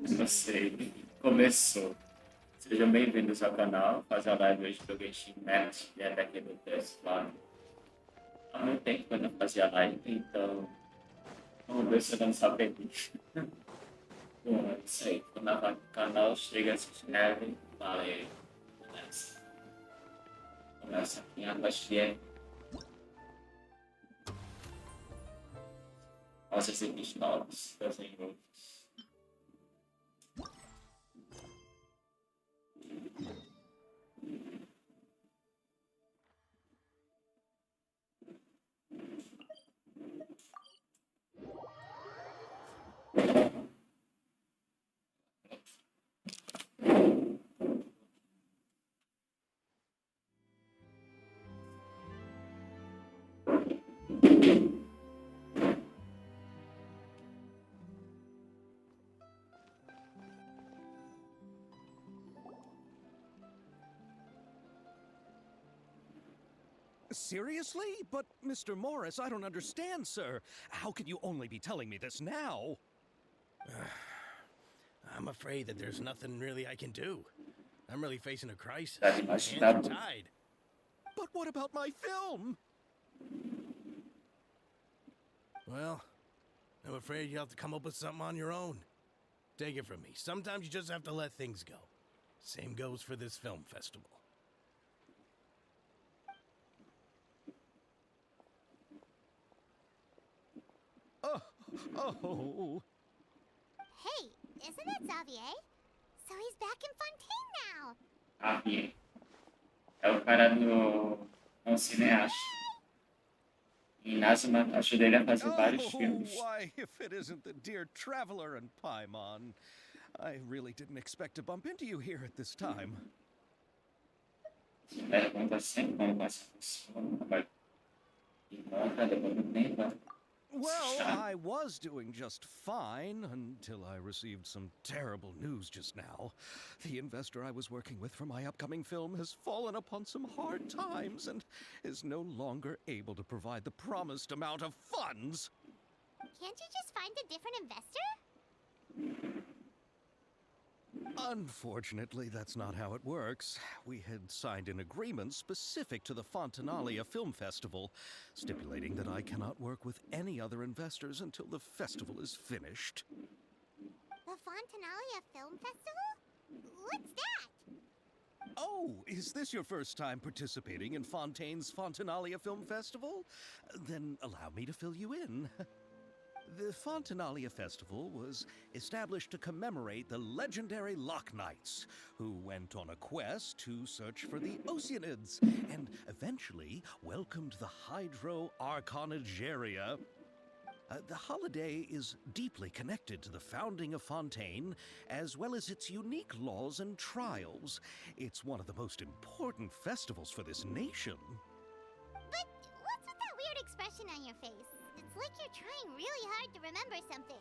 Não sei. Começou. Sejam bem-vindos ao canal. Fazer a live hoje do Genshin Impact e até aqui do teste lá. Há muito tempo que eu não fazia live, então vamos ver se eu não saber disso. Bom, é isso aí. Quando vai no canal, chega, se inscreve. Valeu. Começa aqui a partir. Nossas equipes novas, desenvolvidas. Seriously? But, Mr. Morris, I don't understand, sir. How can you only be telling me this now? I'm afraid that there's nothing really I can do. I'm really facing a crisis. Tá Hands debaixo are da tied. But what about my film? Well, I'm afraid you'll have to come up with something on your own. Take it from me. Sometimes you just have to let things go. Same goes for this film festival. Oh. Hey, isn't that Xavier? So he's back in Fontaine now. Javier. É o cara do. É um cineasta. E Nazuma ajudou ele a fazer vários filmes. Why, if it isn't the dear traveler and Paimon. I really didn't expect to bump into you here at this time. Se pergunta sempre como vai ser funciona, vai. E volta, depois não tem, vai. Well, I was doing just fine until I received some terrible news just now. The investor I was working with for my upcoming film has fallen upon some hard times and is no longer able to provide the promised amount of funds. Can't you just find a different investor? Unfortunately, that's not how it works. We had signed an agreement specific to the Fontanalia Film Festival, stipulating that I cannot work with any other investors until the festival is finished. The Fontanalia Film Festival? What's that? Oh, is this your first time participating in Fontaine's Fontanalia Film Festival? Then allow me to fill you in. The Fontanalia Festival was established to commemorate the legendary Loch Knights, who went on a quest to search for the Oceanids, and eventually welcomed the Hydro Arconageria. The holiday is deeply connected to the founding of Fontaine, as well as its unique laws and trials. It's one of the most important festivals for this nation. But what's with that weird expression on your face? It's like you're trying really hard to remember something.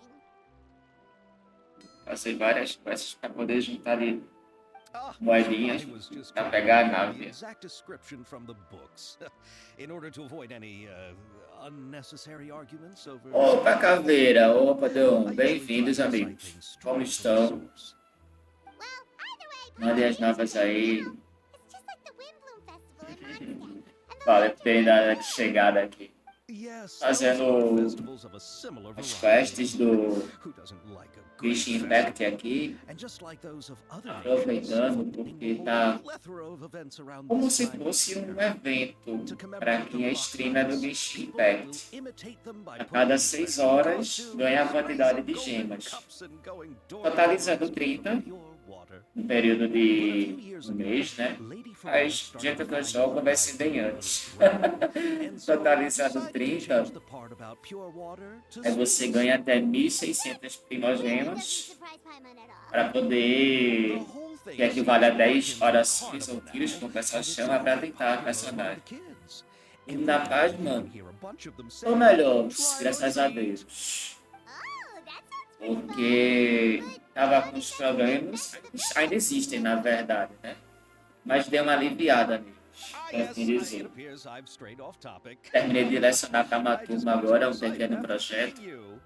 Passei várias quests para poder juntar ali I moedinhas was just para trying pegar a to find nave. the exact description from the books, in order to avoid any unnecessary arguments over. Opa, Caveira! Opa, Deon! Bem-vindos, amigos. Como estão? Well, either way, Mandem as novas aí. it's just like the Windbloom Festival in Mondstadt. And the Vale a Winter pena de chegada aqui. Yes, Fazendo those are festivals of a similar as variety. quests do Who doesn't like a good Genshin Impact festival? aqui, And just like those of other aproveitando nations, porque Fontaine tá will hold a plethora of events around como this se time of fosse year. evento To para commemorate quem the é Loch streamer do Knights, Genshin people will Impact. imitate them by A putting cada on 6 red horas costumes, ganha a quantidade de raising golden gemas, cups and going door totalizando to door 30 from pure water. no período But a de few years um ago, mês, né? Lady Mas Ferrari do started jeito que eu defining jogo vai ser life bem to antes. grow. And so I Totalizando decided to 30, change the part about pure water to aí você sweet. ganha até 1.600 really doesn't primogemas surprise Paimon at all. para The poder, whole thing que equivale a seems more 10 akin to a orações ou carnival tiros, now, como o pessoal and it's chama, para very tentar a popular among personagem. the kids. Tudo na In paz, fact, you mano. can hear a bunch of them Ou saying, melhor, "Try graças our a seeds." Deus. Oh, that sounds pretty fun. Porque But tava how com does os that problemas, affect the ainda film existem na festival? verdade, né? Mas deu uma aliviada neles, Ah, por yes, assim it dizer. appears I've strayed off topic. Terminei de lecionar para uma I just turma got so agora, um excited pequeno after projeto. seeing you.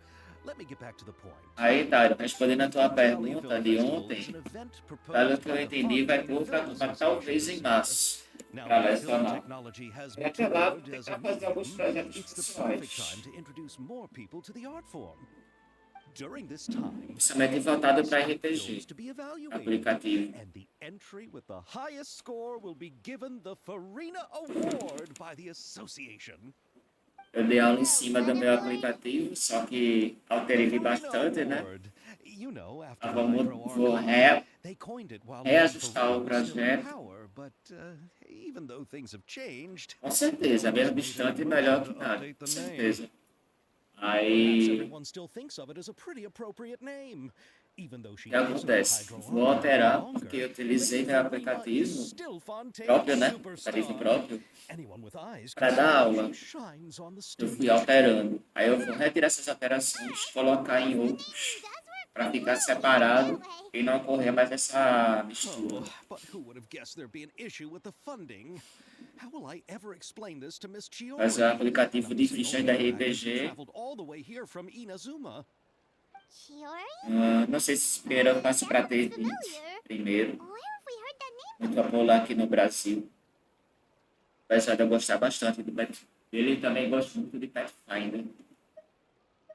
let me get back to the point. Aí, tá, respondendo a tua Fontainalia pergunta Film de Festival is ontem, an event pelo proposed que eu by the entendi, vai Fontaine pôr pra Film turma Association talvez this em year. março, Now pra that film lecionar. technology has E até lá, matured vou as a tentar fazer alguns medium, projetos it's the perfect pessoais. time to introduce more people to the art form. During this time, Principalmente voltado para select RPG, films to be evaluated, aplicativo. and the entry with the highest score will be given the Farina Award by the association. Eu dei aula em cima do meu aplicativo, só que alterei Farina bastante, né? Award. You know, after Ah, the vou Hydro they coined it while Lady reajustar o Farina was still in projeto. power, but even though things have changed, Com certeza, mesmo distante, melhor que nada. Com certeza. Perhaps Aí, everyone still thinks of it as a pretty appropriate name. Even though o she que isn't the acontece? Hydro Vou Arm alterar, any porque eu longer, utilizei Lady meu Farina aplicativo is still Fontaine's próprio, né? Aplicativo superstar. próprio, Anyone with eyes para can dar see aula. she shines on the Eu stage. fui alterando. Aí eu vou retirar essas alterações, colocar em outros, para ficar separado e não ocorrer mais essa mistura. Oh, but who would have guessed there'd be an issue with the funding? How will I ever explain this to Miss Chiori? Fazer um aplicativo Not de as the fichas only de actors who RPG. traveled all the way here from Inazuma. Chiori? Não sei se primeiro eu faço para ter 20 primeiro. Where have we heard that name? Muito popular aqui no Brasil. Apesar de eu gostar bastante do dele, também gosto muito de Pathfinder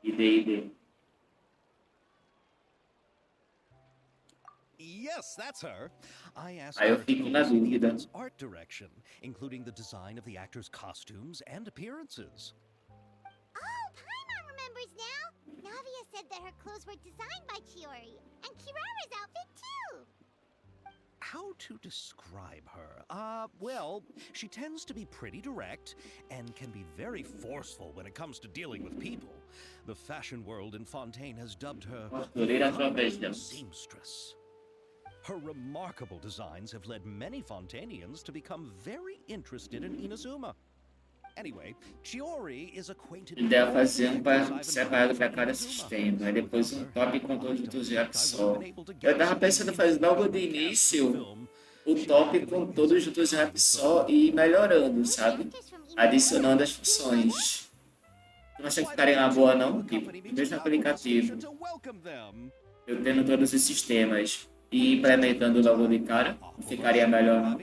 e D&D. Yes, that's her. I asked Aí eu her to fico na oversee the dúvida. event's art direction, including the design of the actors' costumes and appearances. Oh, Paimon remembers now. Navia said that her clothes were designed by Chiori, and Kirara's outfit too. How to describe her? Well, she tends to be pretty direct and can be very forceful when it comes to dealing with people. The fashion world in Fontaine has dubbed her Costureira através Fine dela. Seamstress. Her remarkable designs have led many Fontainians to become very interested in Inazuma. Anyway, Chiori is acquainted with Ideia é all fazer the um actors I've separado invited para from cada Inazuma. sistema. Aí depois um Without top her com help, I todos don't os think apps I would só. have been able to Eu get tava something pensando em fazer logo de interesting to cast for the início film. o top com todos os apps só e ir melhorando, sabe? Adicionando as funções. Não achei que ficaria uma boa não? Tipo, no mesmo aplicativo, eu tendo todos os sistemas e implementando logo de cara, não ficaria melhor não?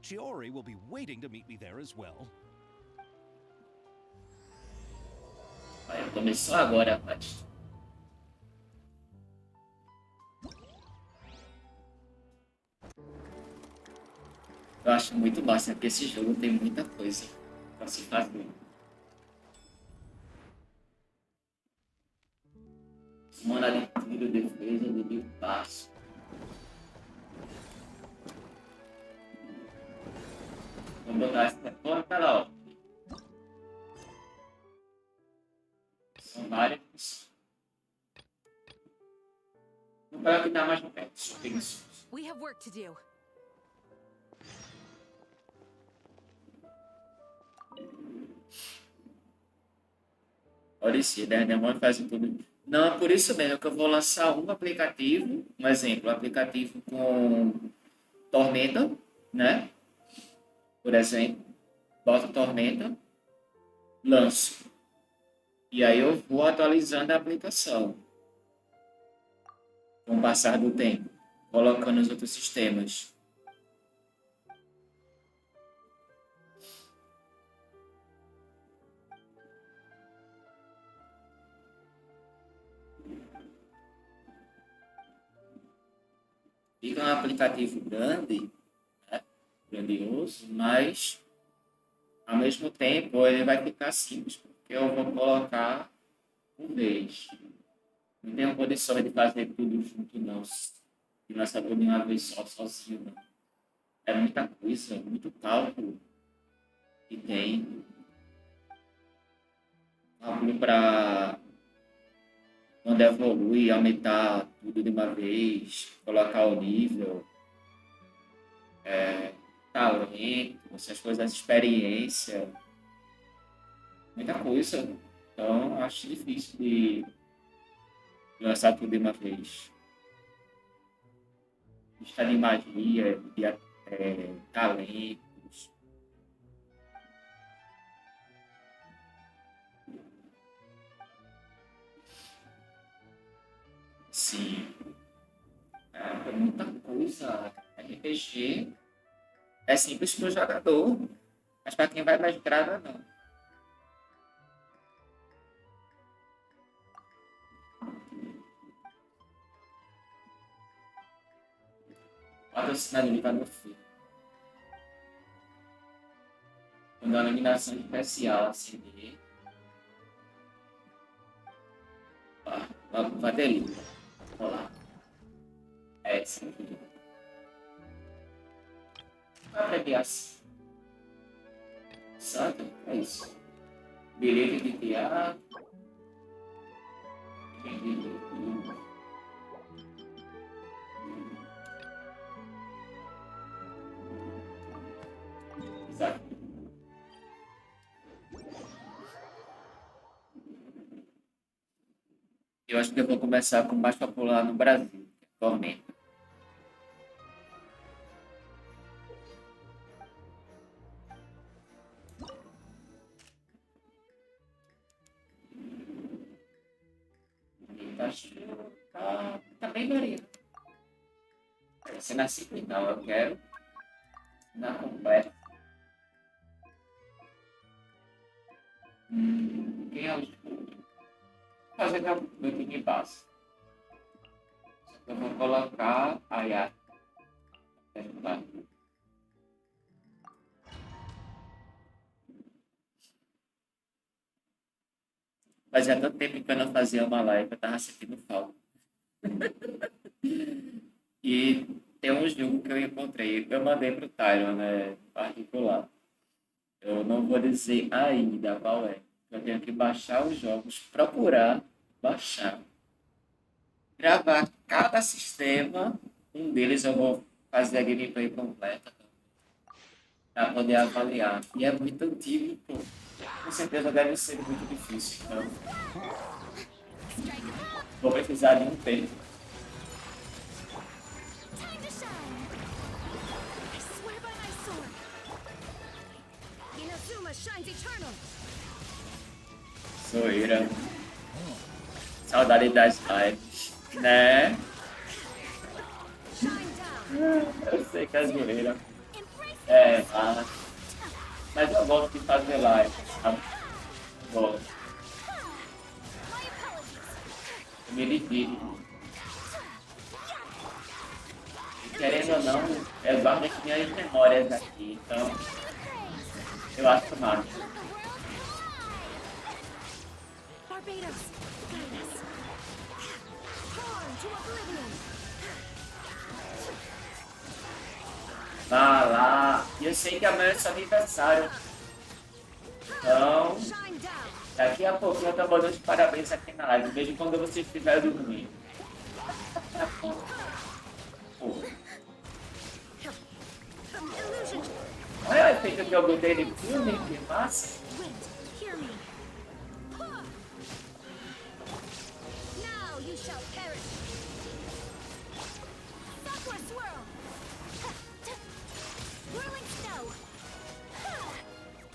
Chiori will be waiting to meet me there as well. Aí começou agora, rapaz. Eu acho muito massa, porque esse jogo tem muita coisa pra se fazer. Semana de tiro, defesa, de passo. Vamos botar essa porta lá, ó. São vários. Vou pegar o que tá mais perto. Só tem isso. We have work to do. Olha isso, né? Demora fazem tudo. Não, é por isso mesmo que eu vou lançar um aplicativo, um exemplo, um aplicativo com Tormenta, né? Por exemplo, boto Tormenta, lanço. E aí eu vou atualizando a aplicação com o passar do tempo, colocando os outros sistemas. Fica um aplicativo grande, né? Grandioso, mas ao mesmo tempo ele vai ficar simples, porque eu vou colocar por vez. Não tenho condições de fazer tudo junto, não. E lançar tudo de uma vez só, sozinho, não. É muita coisa, muito cálculo que tem. Cálculo para quando evolui, aumentar tudo de uma vez, colocar o nível, talento, essas coisas, experiência, muita coisa. Então, acho difícil de lançar tudo de uma vez. Lista de magia, de talentos. Sim. É muita coisa. RPG é simples pro jogador, mas para quem vai mestrar, não. Patrocinador para meu filho. Quando a iluminação especial acender, vai ter luta. Olha lá. É isso aqui. Abreviação. Santo, é isso. Bilhete de teatro. Exato. Eu acho que eu vou começar com o mais popular no Brasil, que é Tormenta. Tá bem variado. Você nasce então, eu quero na completa. Quem é o fazer meu time base? Eu vou colocar a Yara. Fazia tanto tempo que eu não fazia uma live, eu tava sentindo falta. E tem um jogo que eu encontrei, eu mandei pro Tyron, né, particular. Eu não vou dizer ainda qual é. Eu tenho que baixar os jogos, procurar, baixar, gravar cada sistema. Um deles eu vou fazer a gameplay completa para poder avaliar. E é muito antigo, pô. Com certeza deve ser muito difícil. Então, vou precisar de um tempo. Time to shine. I swear by my sword. Inazuma shines eternal. Zoeira. Saudade das lives. Né? Shine down. Eu sei que é zoeira. Embrace É, mas eu gosto de fazer live, sabe? Gosto. my apologies. Eu me divido. E querendo ou não, eu guardo as minhas memórias aqui. Então, eu acho massa. Let the world collide. Barbados, guide us. Torn to oblivion. Vá lá. E eu sei que amanhã é seu aniversário. Então, Shine down. daqui a pouquinho eu tô mandando os parabéns aqui na live. Mesmo quando você estiver dormindo. Pô, Illusion. olha o efeito que eu botei de filme, que massa. Wind, hear me. Now you shall perish. Sakura swirl. Whirling snow.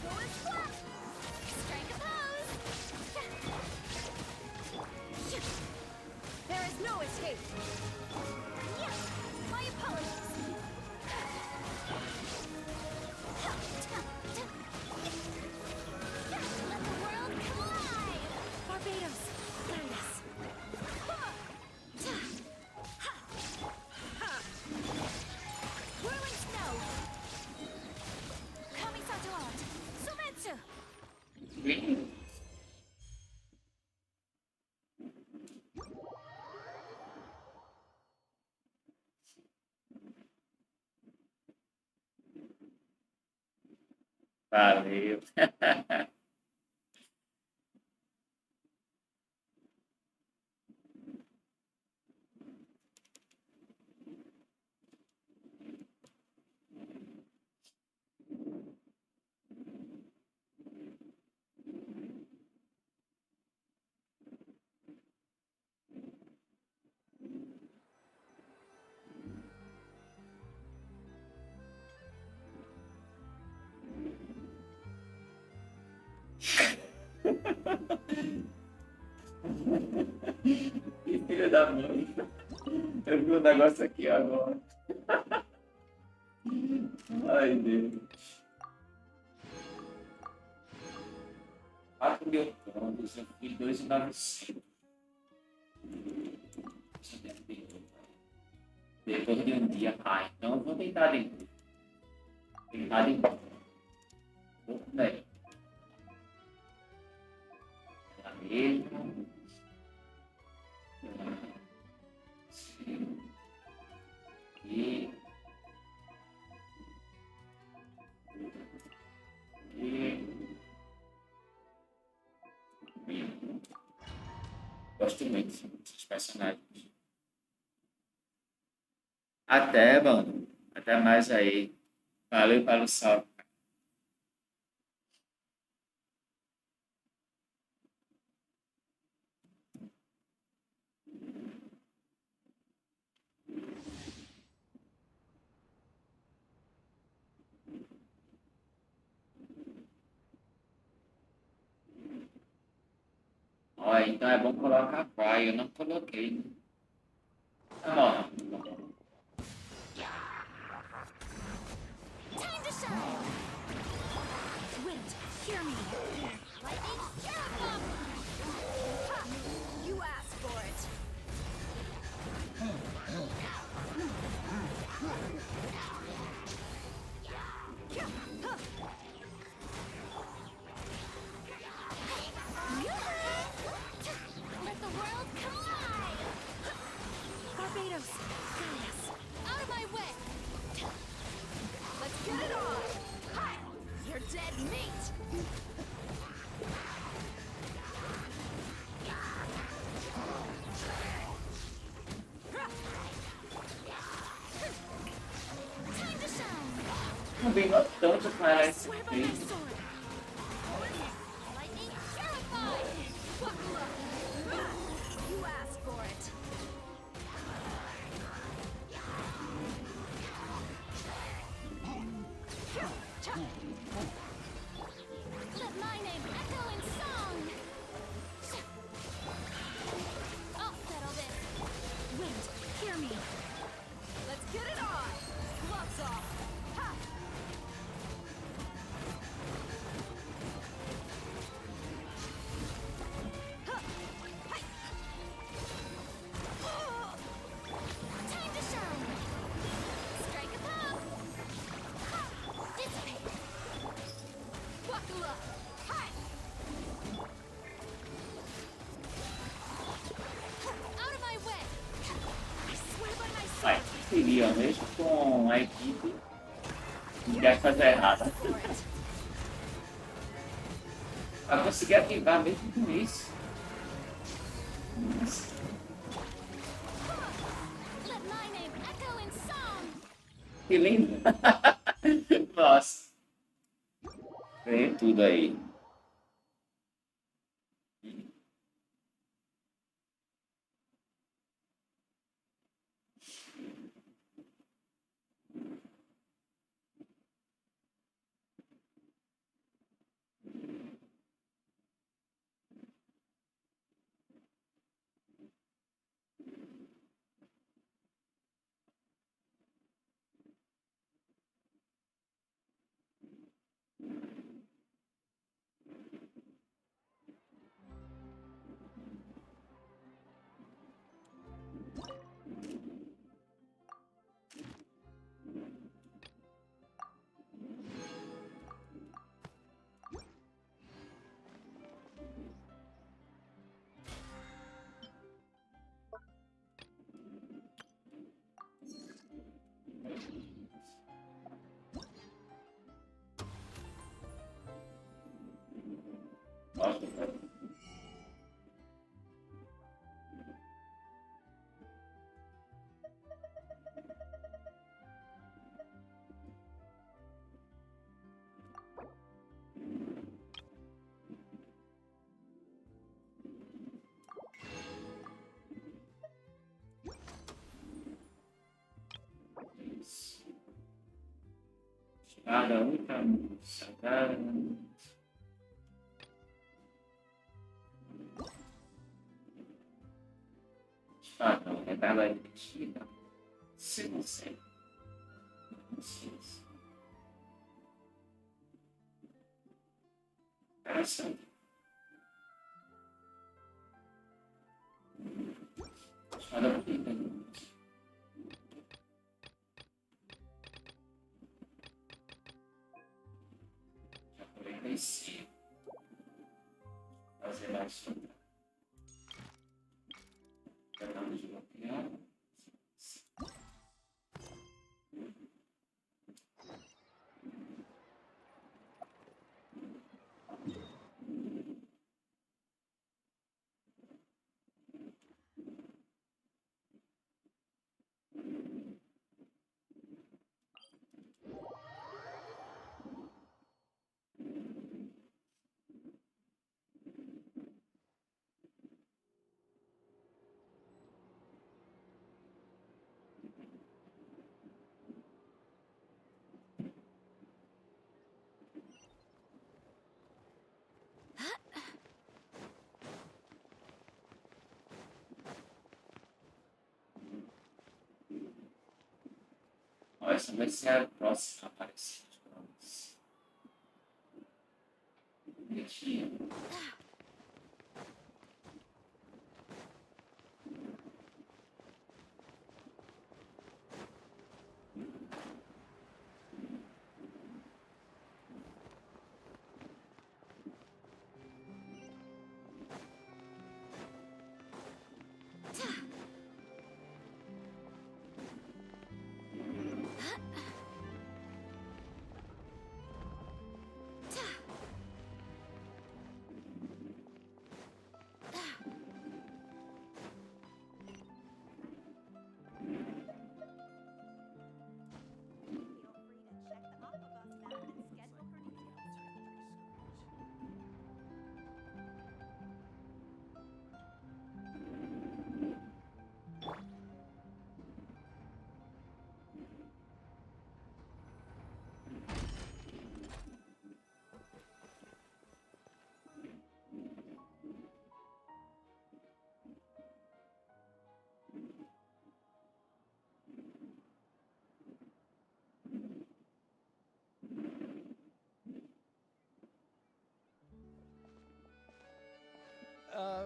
Go and flap. Strike a pose. There is no escape. Yeah, my apologies. Let the world collide! Barbados, guide us. Whirling snow. Kamisato art. Sumetsu. Valeu. Que filho da mãe. Eu vi um negócio aqui agora. Ai, Deus. 4.000 pontos, eu fiz 2.900. Depois de um dia. Ah, então eu vou tentar de novo. Tentar de novo. Vou comer. A mesma. E. Gosto muito desses personagens. Até, mano. Até mais aí. Valeu pelo salve. Ó, então é bom colocar pai. Eu não coloquei. Tá bom. Time to shine! Wind, hear me! Lightning, terrify! Ha! You asked for it! Let the world collide! Barbados, Gaius, out of my way! Let's get it on! Hi! You're dead meat! Time to shine! Combinou tanto com ela esse Swear by my vídeo. sword! Lightning, terrify! Buckle up! You asked for it! Let my name echo in song! I'll settle this! Wind, hear me! Let's get it on! Gloves off! Ha! Time to shine! Strike a pop! Dissipate! Buckle up! Hi! Out of my way! I swear by my Vai, sword! seria mesmo com a equipe que quer fazer errado. For it! Pra conseguir ativar mesmo com isso. Let my name echo in song! Que lindo. Nossa. Vem tudo aí. Nossa, cara. Isso. Cada um caminho. Cada um. Espadão. Bela Argentina. Se não sei. Não sei. Interessante. Olha bonita. Já 45. Fazer mais outra. Tentamos bloquear. Ó, essa vai ser a próxima aparição de Rosas. Bonitinho.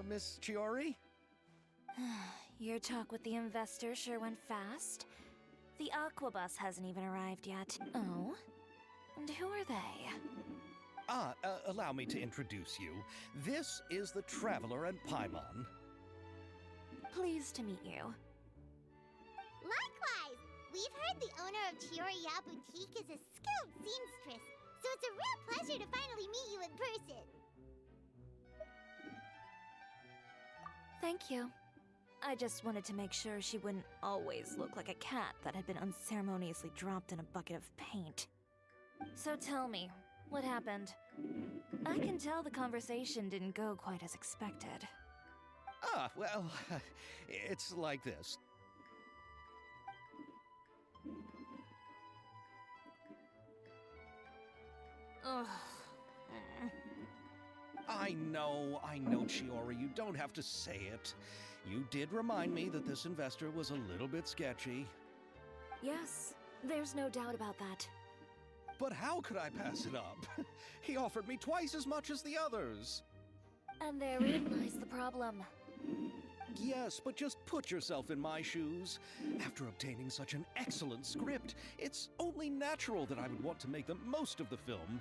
Miss Chiori? Your talk with the investor sure went fast. The Aquabus hasn't even arrived yet. Oh? And who are they? Allow me to introduce you. This is the Traveler and Paimon. Pleased to meet you. Likewise! We've heard the owner of Chioriya Boutique is a skilled seamstress, so it's a real pleasure to finally meet you in person. Thank you. I just wanted to make sure she wouldn't always look like a cat that had been unceremoniously dropped in a bucket of paint. So tell me, what happened? I can tell the conversation didn't go quite as expected. Well, it's like this. Ugh. I know, Chiori, you don't have to say it. You did remind me that this investor was a little bit sketchy. Yes, there's no doubt about that. But how could I pass it up? He offered me twice as much as the others. And therein lies the problem. Yes, but just put yourself in my shoes. After obtaining such an excellent script, it's only natural that I would want to make the most of the film.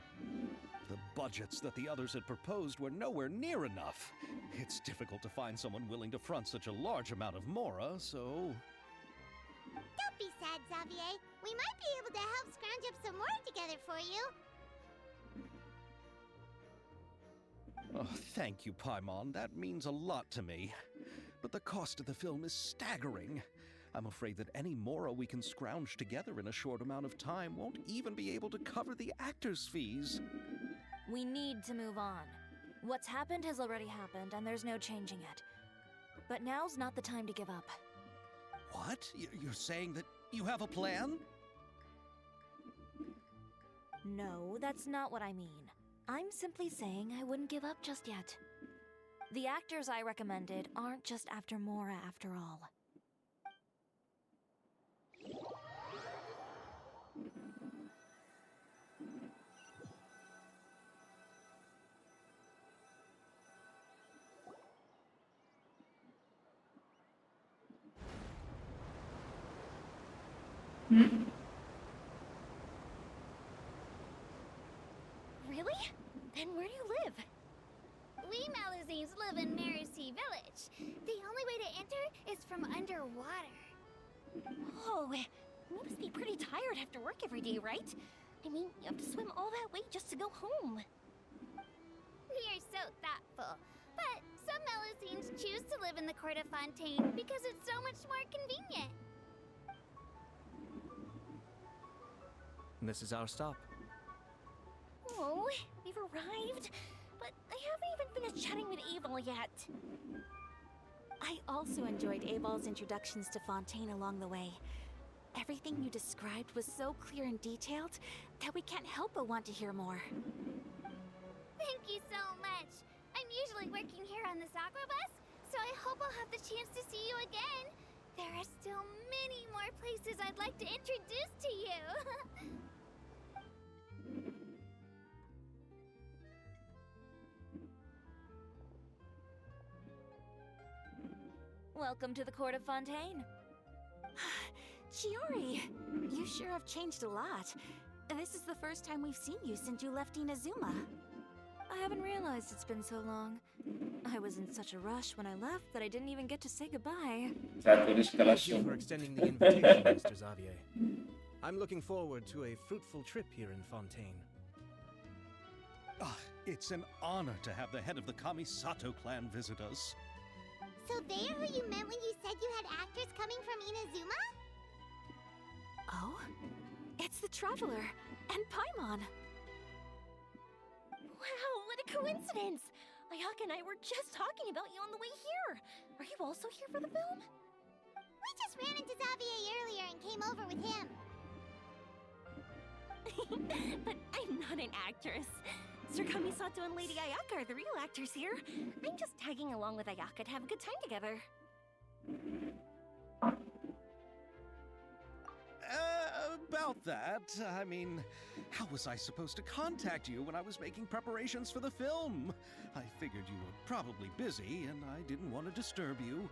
The budgets that the others had proposed were nowhere near enough. It's difficult to find someone willing to front such a large amount of mora, so... Don't be sad, Xavier. We might be able to help scrounge up some more together for you. Oh, thank you, Paimon. That means a lot to me. But the cost of the film is staggering. I'm afraid that any mora we can scrounge together in a short amount of time won't even be able to cover the actors' fees. We need to move on. What's happened has already happened, and there's no changing it. But now's not the time to give up. What? You're saying that you have a plan? No, that's not what I mean. I'm simply saying I wouldn't give up just yet. The actors I recommended aren't just after Mora after all. Really? Then where do you live? We Melusines live in Mercy Village. The only way to enter is from underwater. Oh, you must be pretty tired after work every day, right? I mean, you have to swim all that way just to go home. We are so thoughtful. But some Melusines choose to live in the Court of Fontaine because it's so much more convenient. This is our stop. Oh, we've arrived. But I haven't even finished chatting with Aval yet. I also enjoyed Aval's introductions to Fontaine along the way. Everything you described was so clear and detailed that we can't help but want to hear more. Thank you so much. I'm usually working here on this aqua bus, so I hope I'll have the chance to see you again. There are still many more places I'd like to introduce to you. Welcome to the Court of Fontaine. Chiori, you sure have changed a lot. This is the first time we've seen you since you left Inazuma. I haven't realized it's been so long. I was in such a rush when I left that I didn't even get to say goodbye. Atores que elas Thank you são. for extending the invitation, Mr. Xavier. I'm looking forward to a fruitful trip here in Fontaine. Ah, it's an honor to have the head of the Kamisato clan visit us. So they are who you meant when you said you had actors coming from Inazuma? Oh? It's the Traveler and Paimon. Wow, what a coincidence! Ayaka and I were just talking about you on the way here. Are you also here for the film? We just ran into Xavier earlier and came over with him. But I'm not an actress. Sir Kamisato and Lady Ayaka are the real actors here. I'm just tagging along with Ayaka to have a good time together. About that, I mean, how was I supposed to contact you when I was making preparations for the film? I figured you were probably busy, and I didn't want to disturb you.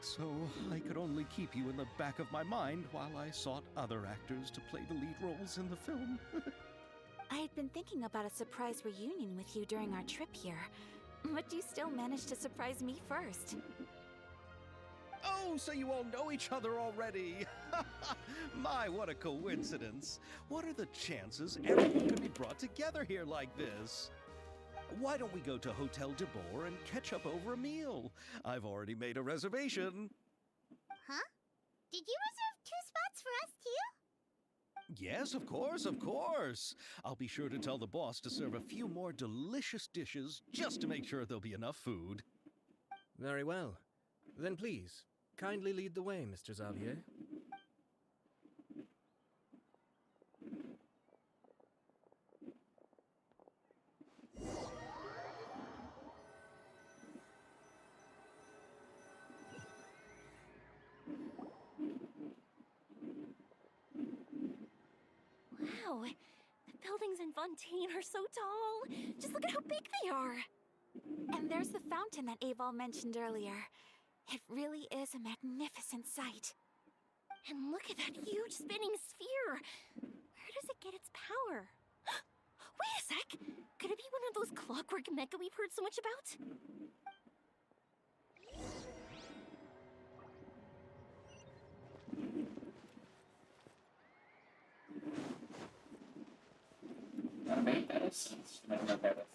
So I could only keep you in the back of my mind while I sought other actors to play the lead roles in the film. I had been thinking about a surprise reunion with you during our trip here, but you still managed to surprise me first. Oh, so you all know each other already! My, what a coincidence! What are the chances everyone could be brought together here like this? Why don't we go to Hotel de Boer and catch up over a meal? I've already made a reservation. Huh? Did you reserve 2 spots for us too? Yes, of course, of course. I'll be sure to tell the boss to serve a few more delicious dishes just to make sure there'll be enough food. Very well. Then please, kindly lead the way, Mr. Xavier. Wow, the buildings in Fontaine are so tall. Just look at how big they are. And there's the fountain that Aval mentioned earlier. It really is a magnificent sight. And look at that huge spinning sphere. Where does it get its power? Wait a sec! Could it be one of those clockwork mecha we've heard so much about? É bem interessante, mas não é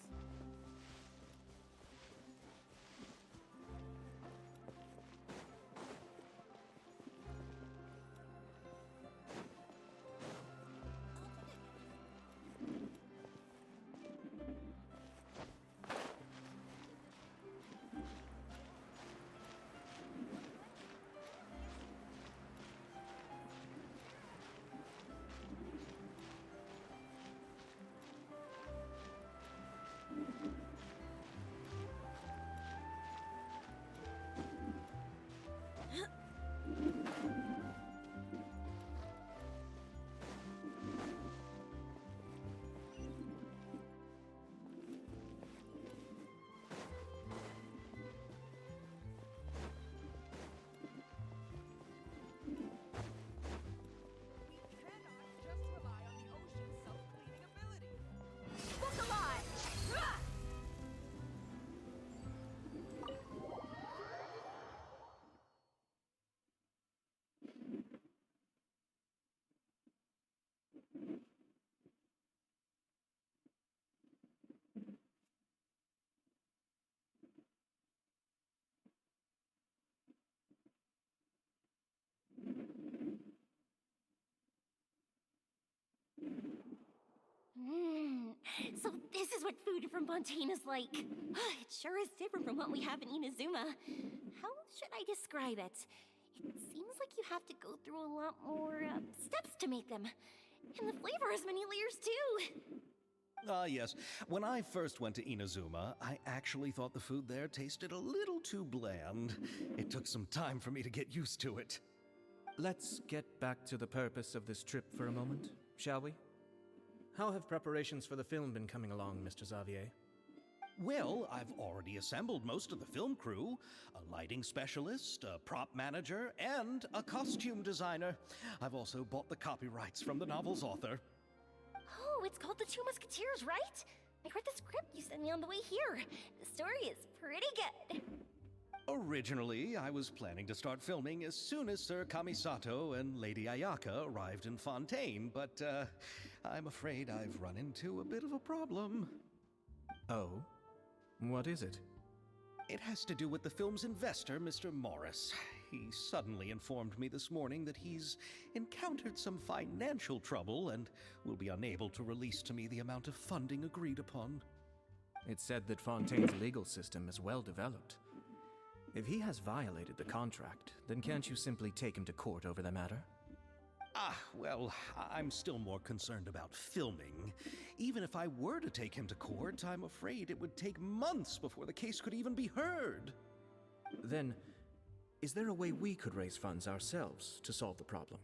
So this is what food from Fontaine is like. It sure is different from what we have in Inazuma. How should I describe it? It seems like you have to go through a lot more steps to make them. And the flavor has many layers too. Ah, yes. When I first went to Inazuma, I actually thought the food there tasted a little too bland. It took some time for me to get used to it. Let's get back to the purpose of this trip for a moment, shall we? How have preparations for the film been coming along, Mr. Xavier? Well, I've already assembled most of the film crew, a lighting specialist, a prop manager, and a costume designer. I've also bought the copyrights from the novel's author. Oh, it's called The Two Musketeers, right? I read the script you sent me on the way here. The story is pretty good. Originally, I was planning to start filming as soon as Sir Kamisato and Lady Ayaka arrived in Fontaine, but I'm afraid I've run into a bit of a problem. Oh? What is it? It has to do with the film's investor, Mr. Morris. He suddenly informed me this morning that he's encountered some financial trouble and will be unable to release to me the amount of funding agreed upon. It's said that Fontaine's legal system is well developed. If he has violated the contract, then can't you simply take him to court over the matter? Well, I'm still more concerned about filming. Even if I were to take him to court, I'm afraid it would take months before the case could even be heard. Then, is there a way we could raise funds ourselves to solve the problem?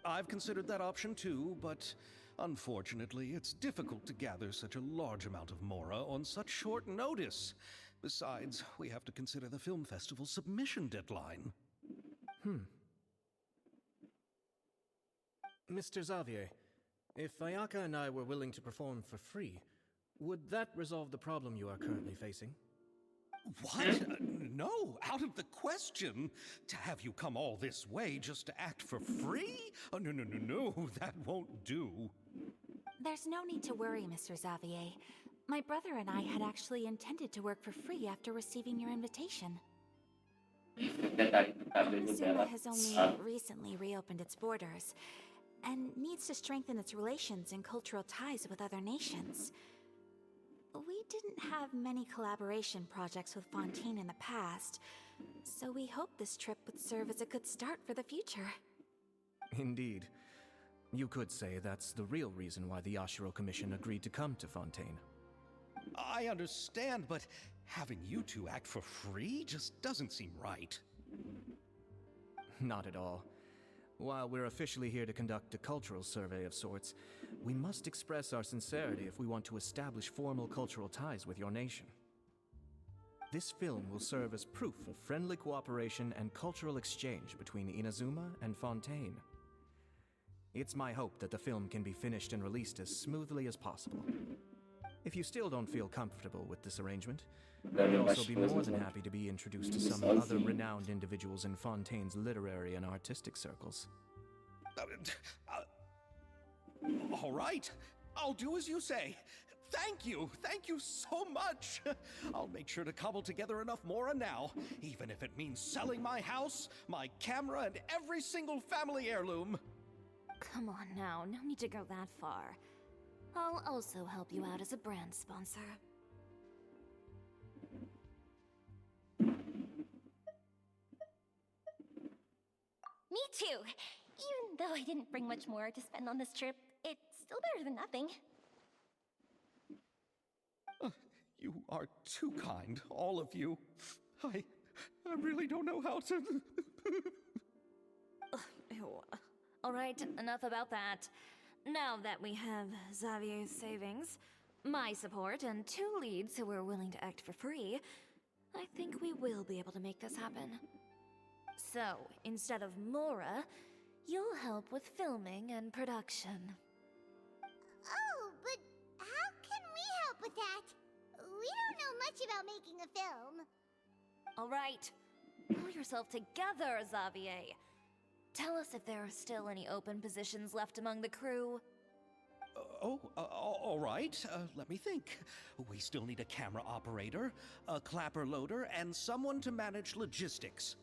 I've considered that option too, but unfortunately, it's difficult to gather such a large amount of mora on such short notice. Besides, we have to consider the film festival's submission deadline. Mr. Xavier, if Ayaka and I were willing to perform for free, would that resolve the problem you are currently facing? What? No, out of the question. To have you come all this way just to act for free? Oh, no, that won't do. There's no need to worry, Mr. Xavier. My brother and I had actually intended to work for free after receiving your invitation. Inazuma has only recently reopened its borders, and needs to strengthen its relations and cultural ties with other nations. We didn't have many collaboration projects with Fontaine in the past, so we hoped this trip would serve as a good start for the future. Indeed. You could say that's the real reason why the Yashiro Commission agreed to come to Fontaine. I understand, but having you two act for free just doesn't seem right. Not at all. While we're officially here to conduct a cultural survey of sorts, we must express our sincerity if we want to establish formal cultural ties with your nation. This film will serve as proof of friendly cooperation and cultural exchange between Inazuma and Fontaine. It's my hope that the film can be finished and released as smoothly as possible. If you still don't feel comfortable with this arrangement, I'd also be more than happy to be introduced to some other renowned individuals in Fontaine's literary and artistic circles. All right, I'll do as you say. Thank you so much. I'll make sure to cobble together enough mora now, even if it means selling my house, my camera, and every single family heirloom. Come on now, no need to go that far. I'll also help you out as a brand sponsor. Me too. Even though I didn't bring much more to spend on this trip, it's still better than nothing. You are too kind, all of you. I really don't know how to... Ew. All right, enough about that. Now that we have Xavier's savings, my support, and 2 leads who are willing to act for free, I think we will be able to make this happen. So, instead of Mora, you'll help with filming and production. Oh, but how can we help with that? We don't know much about making a film. All right, pull yourself together, Xavier. Tell us if there are still any open positions left among the crew. All right. Let me think. We still need a camera operator, a clapper loader, and someone to manage logistics.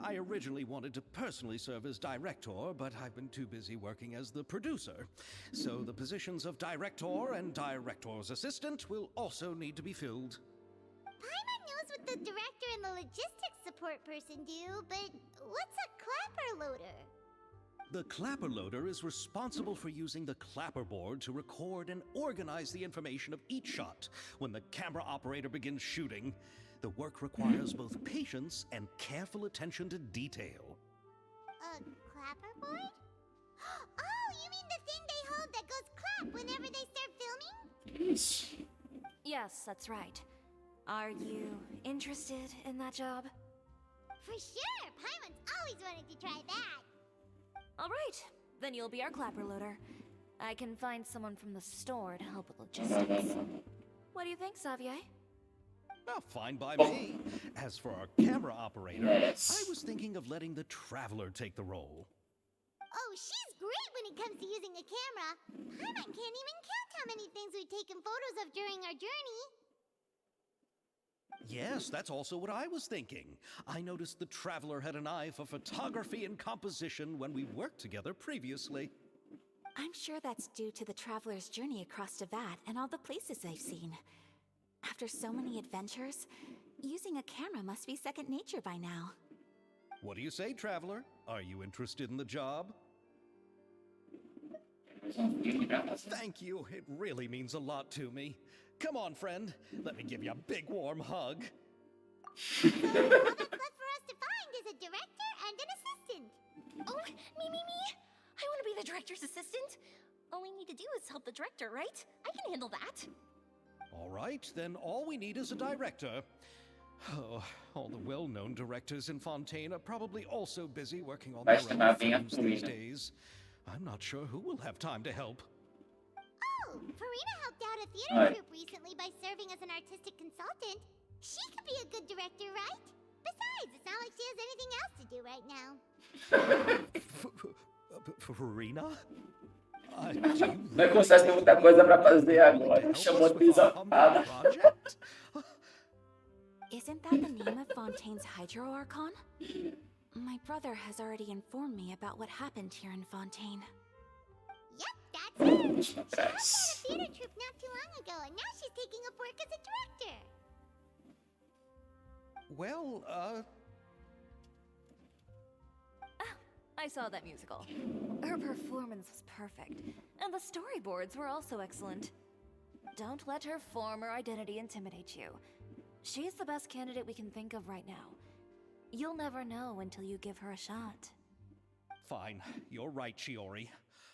I originally wanted to personally serve as director, but I've been too busy working as the producer. So the positions of director and director's assistant will also need to be filled. Paimon knows what the director and the logistics support person do, but what's a clapper loader? The clapper loader is responsible for using the clapperboard to record and organize the information of each shot when the camera operator begins shooting. The work requires both patience and careful attention to detail. A clapperboard? Oh, you mean the thing they hold that goes clap whenever they start filming? Yes. Yes, that's right. Are you interested in that job? For sure! Paimon's always wanted to try that. All right, then you'll be our clapper loader. I can find someone from the store to help with logistics. What do you think, Xavier? Oh, fine by me. As for our camera operator, Yes. I was thinking of letting the Traveler take the role. Oh, she's great when it comes to using a camera. Paimon can't even count how many things we've taken photos of during our journey. Yes, that's also what I was thinking. I noticed the Traveler had an eye for photography and composition when we worked together previously. I'm sure that's due to the traveler's journey across Devat and all the places they've seen. After so many adventures, using a camera must be second nature by now. What do you say, Traveler? Are you interested in the job? Thank you. It really means a lot to me. Come on, friend. Let me give you a big warm hug. So, all that's left for us to find is a director and an assistant. Oh, me. I want to be the director's assistant. All we need to do is help the director, right? I can handle that. All right, then all we need is a director. Oh, all the well-known directors in Fontaine are probably also busy working on their own films these days. I'm not sure who will have time to help. Oh, Farina helped out a theater troupe recently by serving as an artistic consultant. She could be a good director, right? Besides, it's not like she has anything else to do right now. Farina? Não é como se tivesse muita coisa pra fazer agora. Chamou de desafiada. Isn't that the name of Fontaine's Hydro Archon? My brother has already informed me about what happened here in Fontaine. Yep, that's her. She helped out a theater troupe not too long ago, and now she's taking up work as a director. Well, I saw that musical. Her performance was perfect, and the storyboards were also excellent. Don't let her form or identity intimidate you. She's the best candidate we can think of right now. You'll never know until you give her a shot. fine. You're right, Shiori.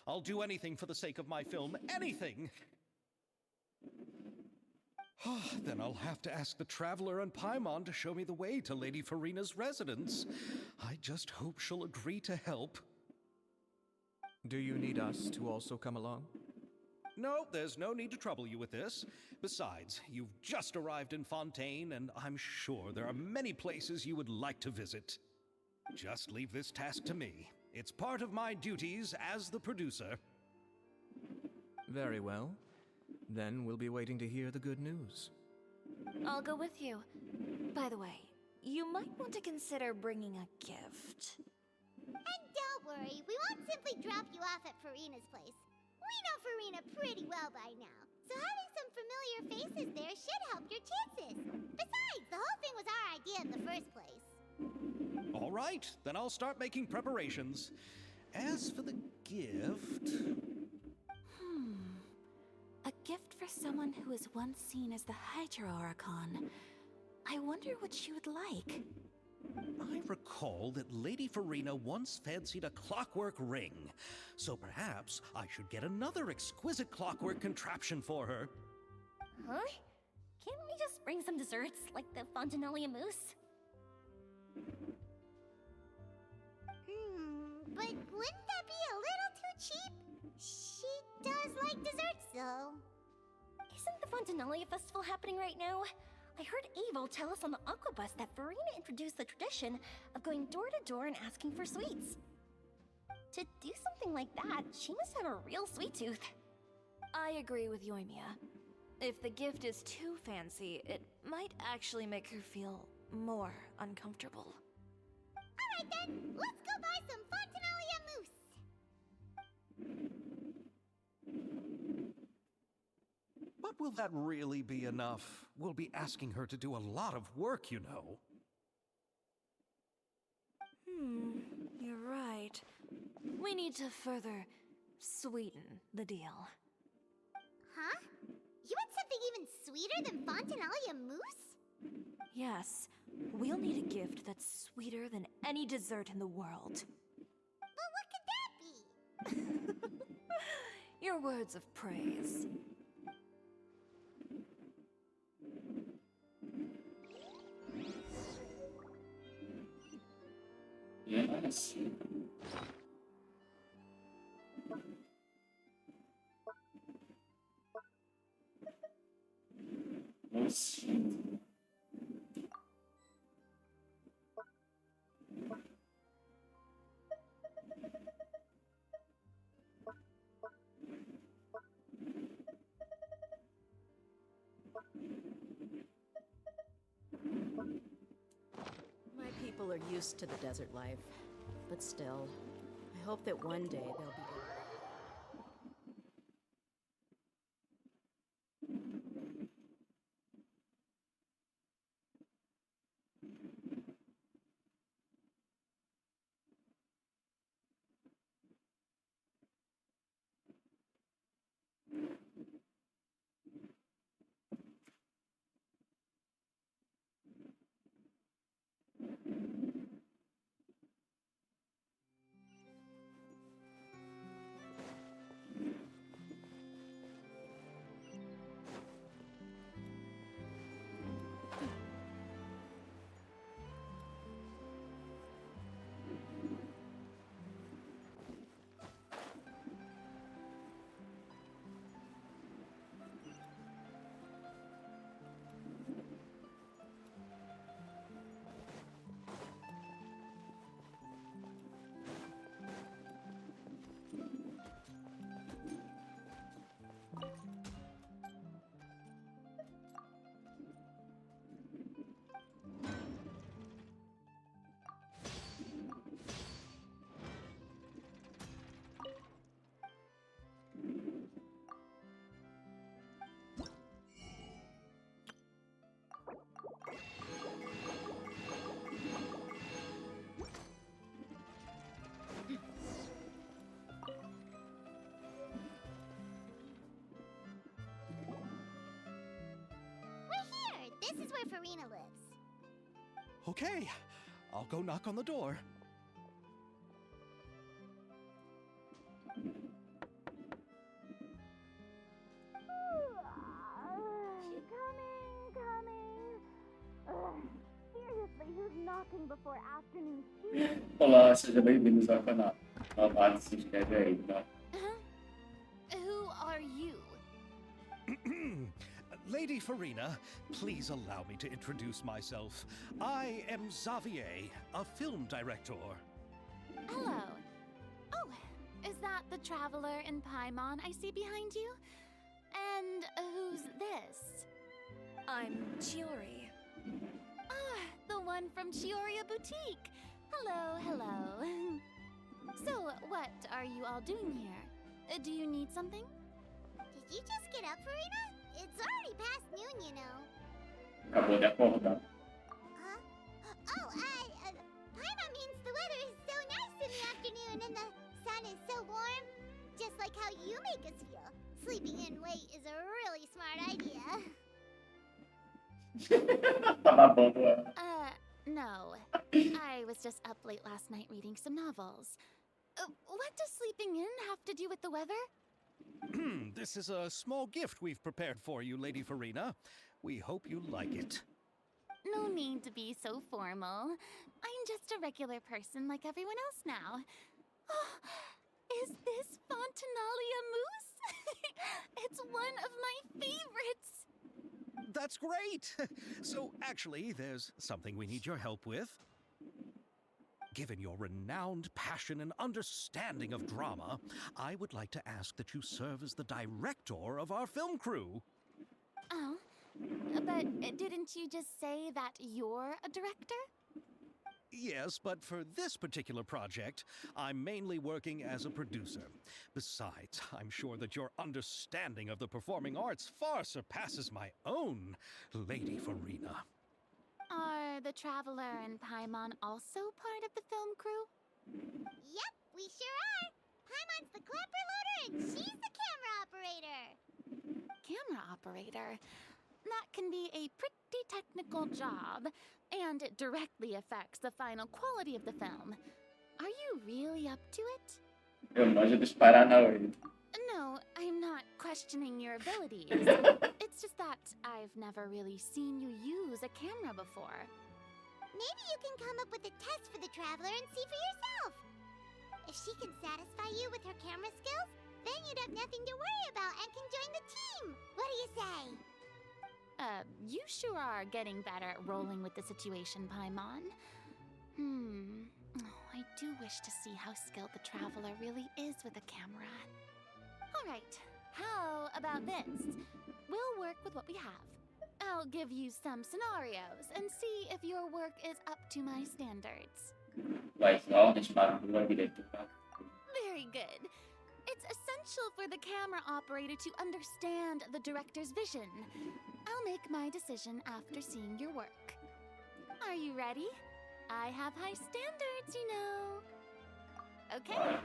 I'll do anything for the sake of my film. Anything! Then I'll have to ask the Traveler and Paimon to show me the way to Lady Farina's residence. I just hope she'll agree to help. Do you need us to also come along? No, there's no need to trouble you with this. Besides, you've just arrived in Fontaine, and I'm sure there are many places you would like to visit. Just leave this task to me. It's part of my duties as the producer. Very well. Then we'll be waiting to hear the good news. I'll go with you. By the way, you might want to consider bringing a gift. And don't worry, we won't simply drop you off at Farina's place. We know Farina pretty well by now, so having some familiar faces there should help your chances. Besides, the whole thing was our idea in the first place. All right, then I'll start making preparations. As for the gift... A gift for someone who was once seen as the Hydro Archon. I wonder what she would like. I recall that Lady Farina once fancied a clockwork ring, so perhaps I should get another exquisite clockwork contraption for her. Huh? Can't we just bring some desserts, like the Fontanalia mousse? But wouldn't that be a little too cheap? She does like desserts, though. Isn't the Fontanalia festival happening right now? I heard Avo tell us on the Aquabus that Farina introduced the tradition of going door to door and asking for sweets. To do something like that, she must have a real sweet tooth. I agree with Yoimiya. If the gift is too fancy, it might actually make her feel more uncomfortable. Alright then, let's go buy some Fontinalia mousse. But will that really be enough? We'll be asking her to do a lot of work, you know. You're right. We need to further sweeten the deal. Huh? You had something even sweeter than Fontinalia mousse? Yes, we'll need a gift that's sweeter than any dessert in the world. Well, what could that be? Your words of praise. Yes. Oh, sweet. My people are used to the desert life, but still, I hope that one day they'll be able. This is where Farina lives. Okay, I'll go knock on the door. Seriously, who's knocking before afternoon tea? Olá, seja bem-vindos ao canal. Não se inscreve aí, tá? Who are you? Lady Farina, please allow me to introduce myself. I am Xavier, a film director. Hello. Oh, is that the traveler in Paimon I see behind you? And who's this? I'm Chiori. Ah, the one from Chioria Boutique. Hello, hello. So, what are you all doing here? Do you need something? Did you just get up, Farina? It's already past noon, you know. Acabou de acordar. Huh? Oh, Paimon means the weather is so nice in the afternoon and the sun is so warm. Just like how you make us feel. Sleeping in late is a really smart idea. Tava bom, No. I was just up late last night reading some novels. What does sleeping in have to do with the weather? This is a small gift we've prepared for you, Lady Farina. We hope you like it. No need to be so formal. I'm just a regular person like everyone else now. Oh, is this Fontinalia mousse? It's one of my favorites. That's great! So, actually, there's something we need your help with. Given your renowned passion and understanding of drama, I would like to ask that you serve as the director of our film crew. Oh, but didn't you just say that you're a director? Yes, but for this particular project, I'm mainly working as a producer. Besides, I'm sure that your understanding of the performing arts far surpasses my own, Lady Farina. Are the Traveler and Paimon also part of the film crew? Yep, we sure are. Paimon's the clapper loader and she's the camera operator. Camera operator? That can be a pretty technical job, and it directly affects the final quality of the film. Are you really up to it? Eu manjo dos Paranauê. No, I'm not questioning your abilities. It's just that I've never really seen you use a camera before. Maybe you can come up with a test for the Traveler and see for yourself. If she can satisfy you with her camera skills, then you'd have nothing to worry about and can join the team. What do you say? You sure are getting better at rolling with the situation, Paimon. I do wish to see how skilled the Traveler really is with a camera. Alright, how about this? We'll work with what we have. I'll give you some scenarios and see if your work is up to my standards. Mas ordens para a rua diretora. Very good. It's essential for the camera operator to understand the director's vision. I'll make my decision after seeing your work. Are you ready? I have high standards, you know. Okay,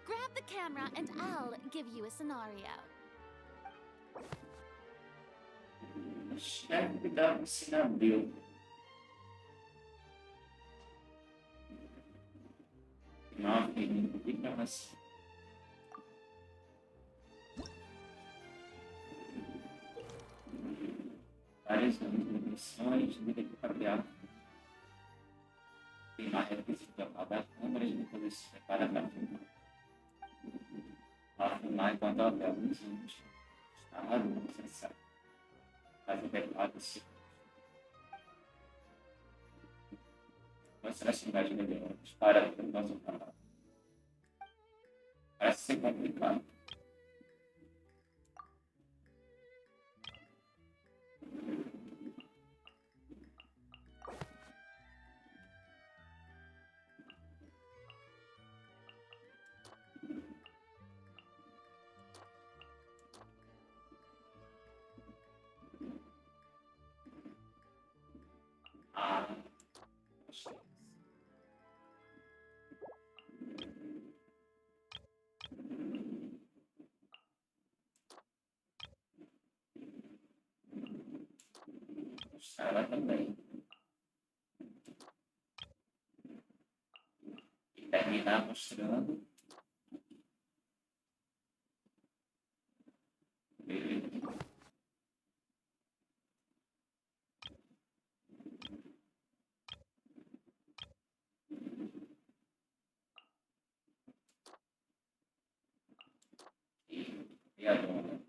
grab the camera and I'll give you a scenario. Chefe da oficina abriu. Não, fica assim. Várias missões de caminhar. Tem uma requisito de apagar câmeras e depois se prepara para filmar. Para filmar enquanto até alguns anos. Está lá no necessário. Faz o teclado se. Mostrar a cidade melhor. Para o nosso canal. Parece ser complicado. Ela também. E terminar mostrando. Beleza. E a dona?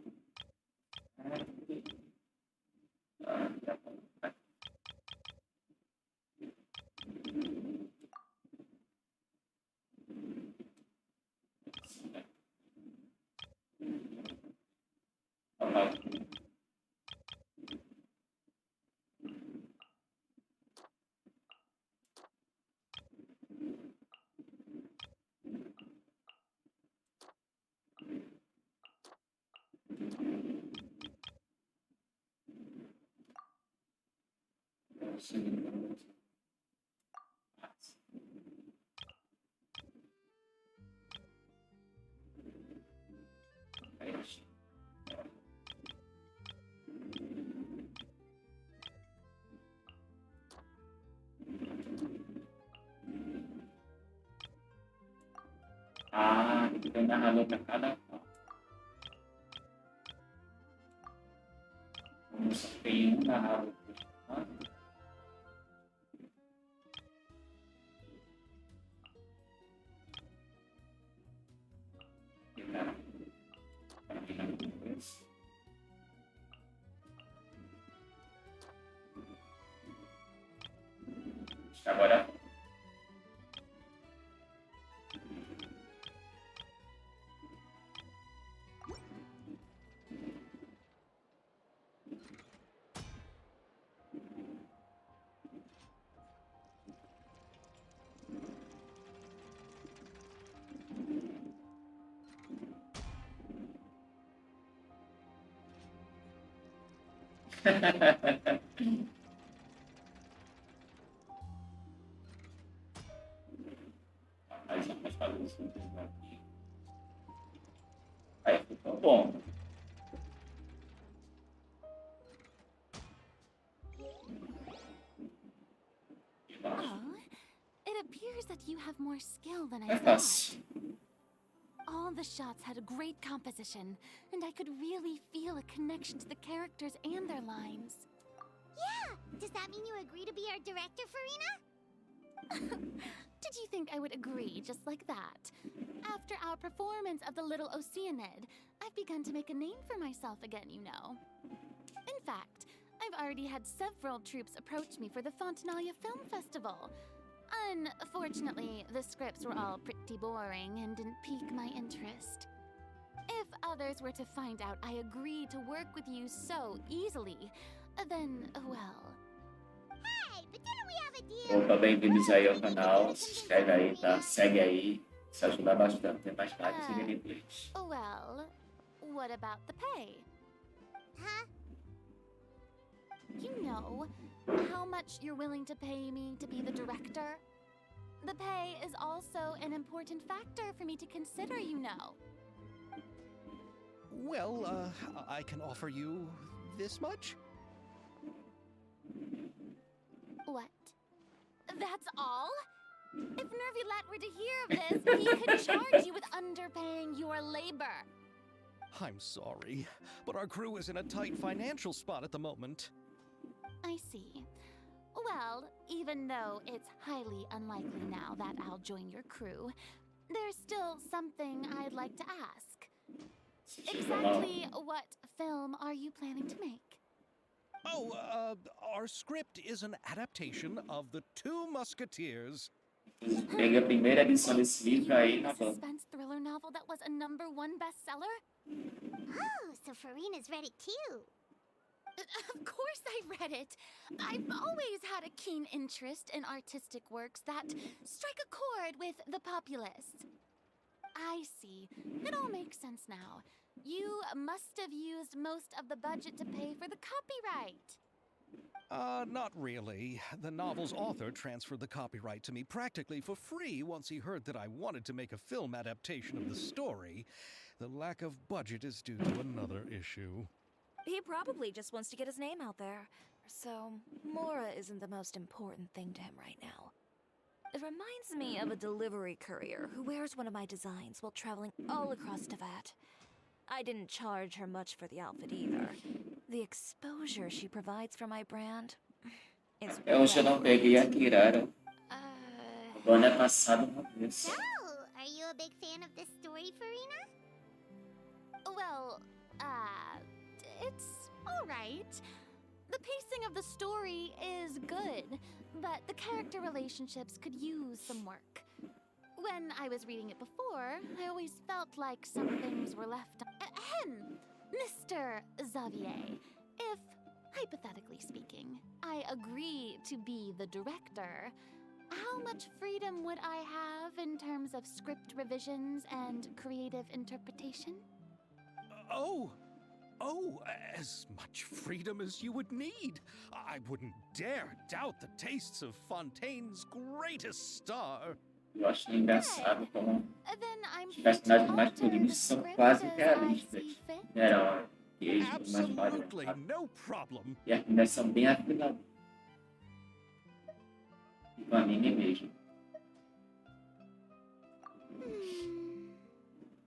Ah, tem narrador para cada qual. Como só tem um narrador por lado. Agora Mas vamos fazer isso mesmo aqui. Aí ficou bom. Oh, it appears that you have more skill than I É thought. fácil. All the shots had a great composition, and I could really feel a connection to the characters and their lines. Yeah! Does that mean you agree to be our director, Farina? Did you think I would agree just like that? After our performance of the Little Oceanid, I've begun to make a name for myself again, you know. In fact, I've already had several troops approach me for the Fontanalia Film Festival. Unfortunately, the scripts were all pretty boring and didn't pique my interest. If others were to find out I agreed to work with you so easily, then, well... Hey, but didn't we have a deal? Opa, bem-vindos aí ao canal. Se inscreve aí, tá? Segue aí. Isso ajuda bastante. Tem mais lives e gameplays. Well, what about the pay? Huh? You know how much you're willing to pay me to be the director? The pay is also an important factor for me to consider, you know. Well, I can offer you this much? What? That's all? If Nervylat were to hear of this, he could charge you with underpaying your labor. I'm sorry, but our crew is in a tight financial spot at the moment. I see. Well, even though it's highly unlikely now that I'll join your crew, there's still something I'd like to ask. Exactly what film are you planning to make? Oh, our script is an adaptation of The Two Musketeers. Peguei a primeira edição desse livro aí na A banca. suspense thriller novel that was a #1 bestseller? Oh, so Farina's read it too. Of course I read it. I've always had a keen interest in artistic works that strike a chord with the populace. I see. It all makes sense now. You must have used most of the budget to pay for the copyright. Not really. The novel's author transferred the copyright to me practically for free once he heard that I wanted to make a film adaptation of the story. The lack of budget is due to another issue. He probably just wants to get his name out there. So, Mora isn't the most important thing to him right now. It reminds me of a delivery courier who wears one of my designs while traveling all across Teyvat. I didn't charge her much for the outfit either. The exposure she provides for my brand is Eu já não peguei a Kirara. O ano é passado uma vez. So, are you a big fan of this story, Farina? Well, it's alright. The pacing of the story is good, but the character relationships could use some work. When I was reading it before, I always felt like some things were left. Ahem! Mr. Xavier, if, hypothetically speaking, I agree to be the director, how much freedom would I have in terms of script revisions and creative interpretation? Oh, as much freedom as you would need. I wouldn't dare doubt the tastes of Fontaine's greatest star. Eu acho engraçado como Then I'm os free to personagens mais alter the polidos são script quase as I realistas. see fit. Eram queijo, mais Absolutely, padrão. no problem. E as meninas são bem afiladas. Tipo anime mesmo.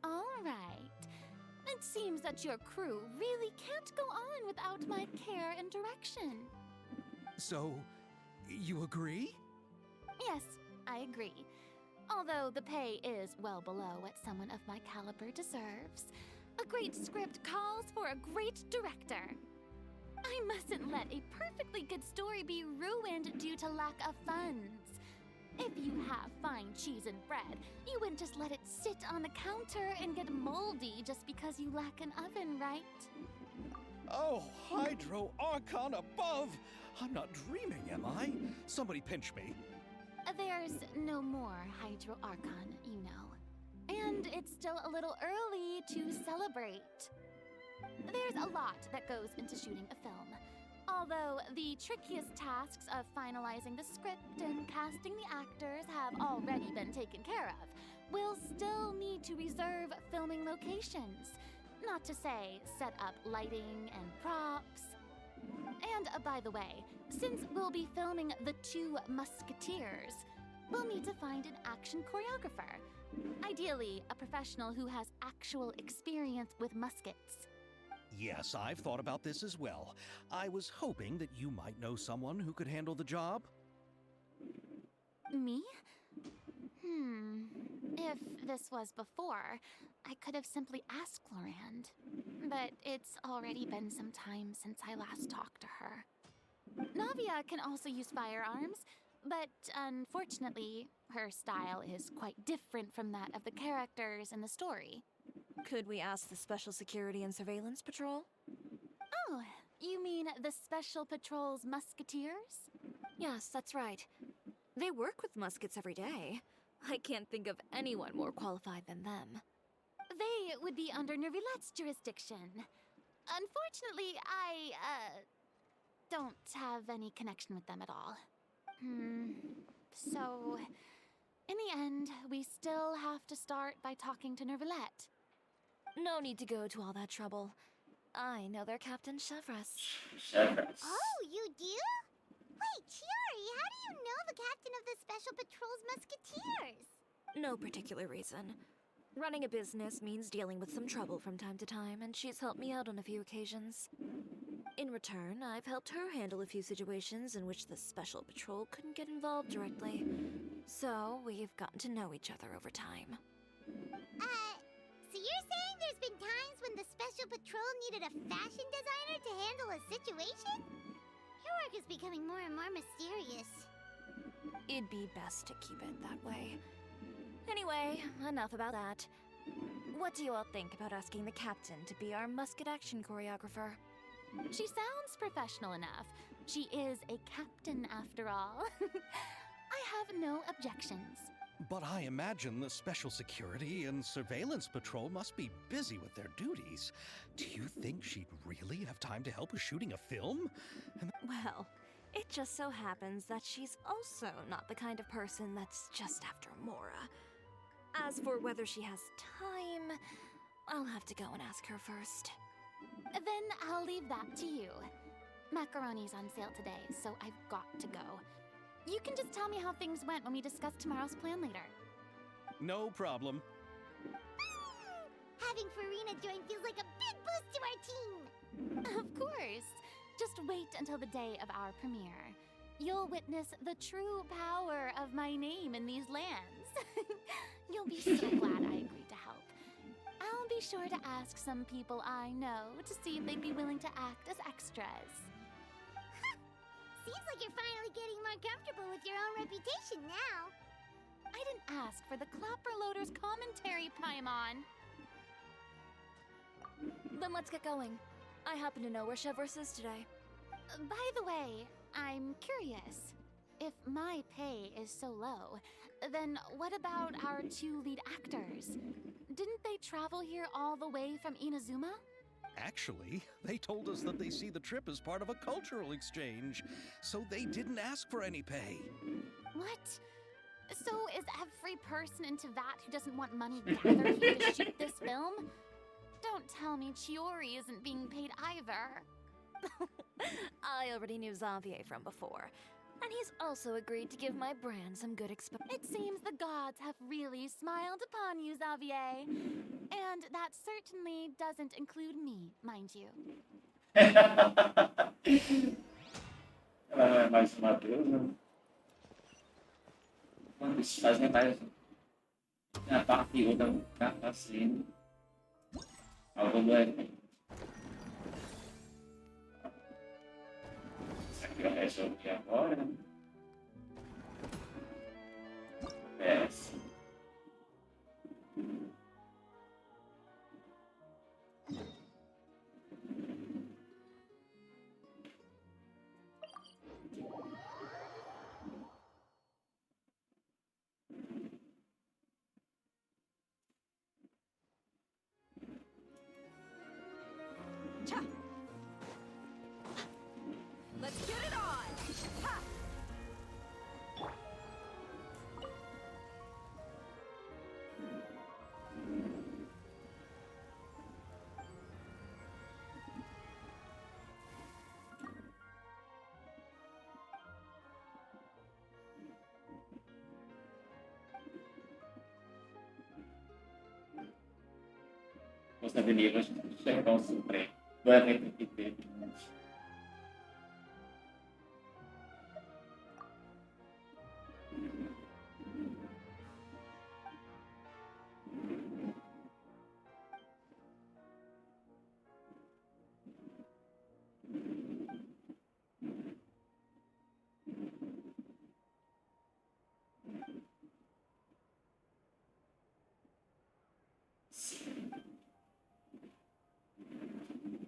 All right. It seems that your crew really can't go on without my care and direction. So, you agree? Yes, I agree. Although the pay is well below what someone of my caliber deserves. A great script calls for a great director. I mustn't let a perfectly good story be ruined due to lack of funds. If you have fine cheese and bread, you wouldn't just let it sit on the counter and get moldy just because you lack an oven, right? Oh, Hydro Archon above! I'm not dreaming, am I? Somebody pinch me. There's no more Hydro Archon, you know. And it's still a little early to celebrate. There's a lot that goes into shooting a film. Although the trickiest tasks of finalizing the script and casting the actors have already been taken care of, we'll still need to reserve filming locations. Not to say set up lighting and props. And by the way, since we'll be filming The Two Musketeers, we'll need to find an action choreographer. Ideally, a professional who has actual experience with muskets. Yes, I've thought about this as well. I was hoping that you might know someone who could handle the job. Me? If this was before, I could have simply asked Florand. But it's already been some time since I last talked to her. Navia can also use firearms, but unfortunately, her style is quite different from that of the characters in the story. Could we ask the Special Security and Surveillance Patrol? Oh, you mean the Special Patrol's Musketeers? Yes, that's right. They work with muskets every day. I can't think of anyone more qualified than them. They would be under Nervilette's jurisdiction. Unfortunately, I, don't have any connection with them at all. So, in the end, we still have to start by talking to Nervilette. No need to go to all that trouble. I know their Captain Chevres. Chevres. Oh, you do? Wait, Chiari, how do you know the captain of the Special Patrol's Musketeers? No particular reason. Running a business means dealing with some trouble from time to time, and she's helped me out on a few occasions. In return, I've helped her handle a few situations in which the Special Patrol couldn't get involved directly. So, we've gotten to know each other over time. So you're saying there's been times when the Special Patrol needed a fashion designer to handle a situation? Your work is becoming more and more mysterious. It'd be best to keep it that way. Anyway, enough about that. What do you all think about asking the captain to be our musket action choreographer? She sounds professional enough. She is a captain after all. I have no objections. But I imagine the Special Security and Surveillance Patrol must be busy with their duties. Do you think she'd really have time to help with shooting a film? Well, it just so happens that she's also not the kind of person that's just after Mora. As for whether she has time, I'll have to go and ask her first. Then I'll leave that to you. Macaroni's on sale today, so I've got to go. You can just tell me how things went when we discuss tomorrow's plan later. No problem. Having Farina join feels like a big boost to our team! Of course. Just wait until the day of our premiere. You'll witness the true power of my name in these lands. You'll be so glad I agreed to help. I'll be sure to ask some people I know to see if they'd be willing to act as extras. Seems like you're finally getting more comfortable with your own reputation now. I didn't ask for the Clapper Loader's commentary, Paimon. Then let's get going. I happen to know where Chevres is today. By the way, I'm curious. If my pay is so low, then what about our two lead actors? Didn't they travel here all the way from Inazuma? Actually, they told us that they see the trip as part of a cultural exchange, so they didn't ask for any pay. What? So is every person in Tevat who doesn't want money gathered here to shoot this film? Don't tell me Chiori isn't being paid either. I already knew Xavier from before, and he's also agreed to give my brand some good expo. It seems the gods have really smiled upon you, Xavier. And that certainly doesn't include me, mind you. Ela não é mais uma deusa. Quando eles fazem mais a parte da ficar assim. Algo do evento. Isso aqui eu resolvi agora. PS. força de níveis do Chefão Supremo. Do evento que teve.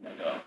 Melhor.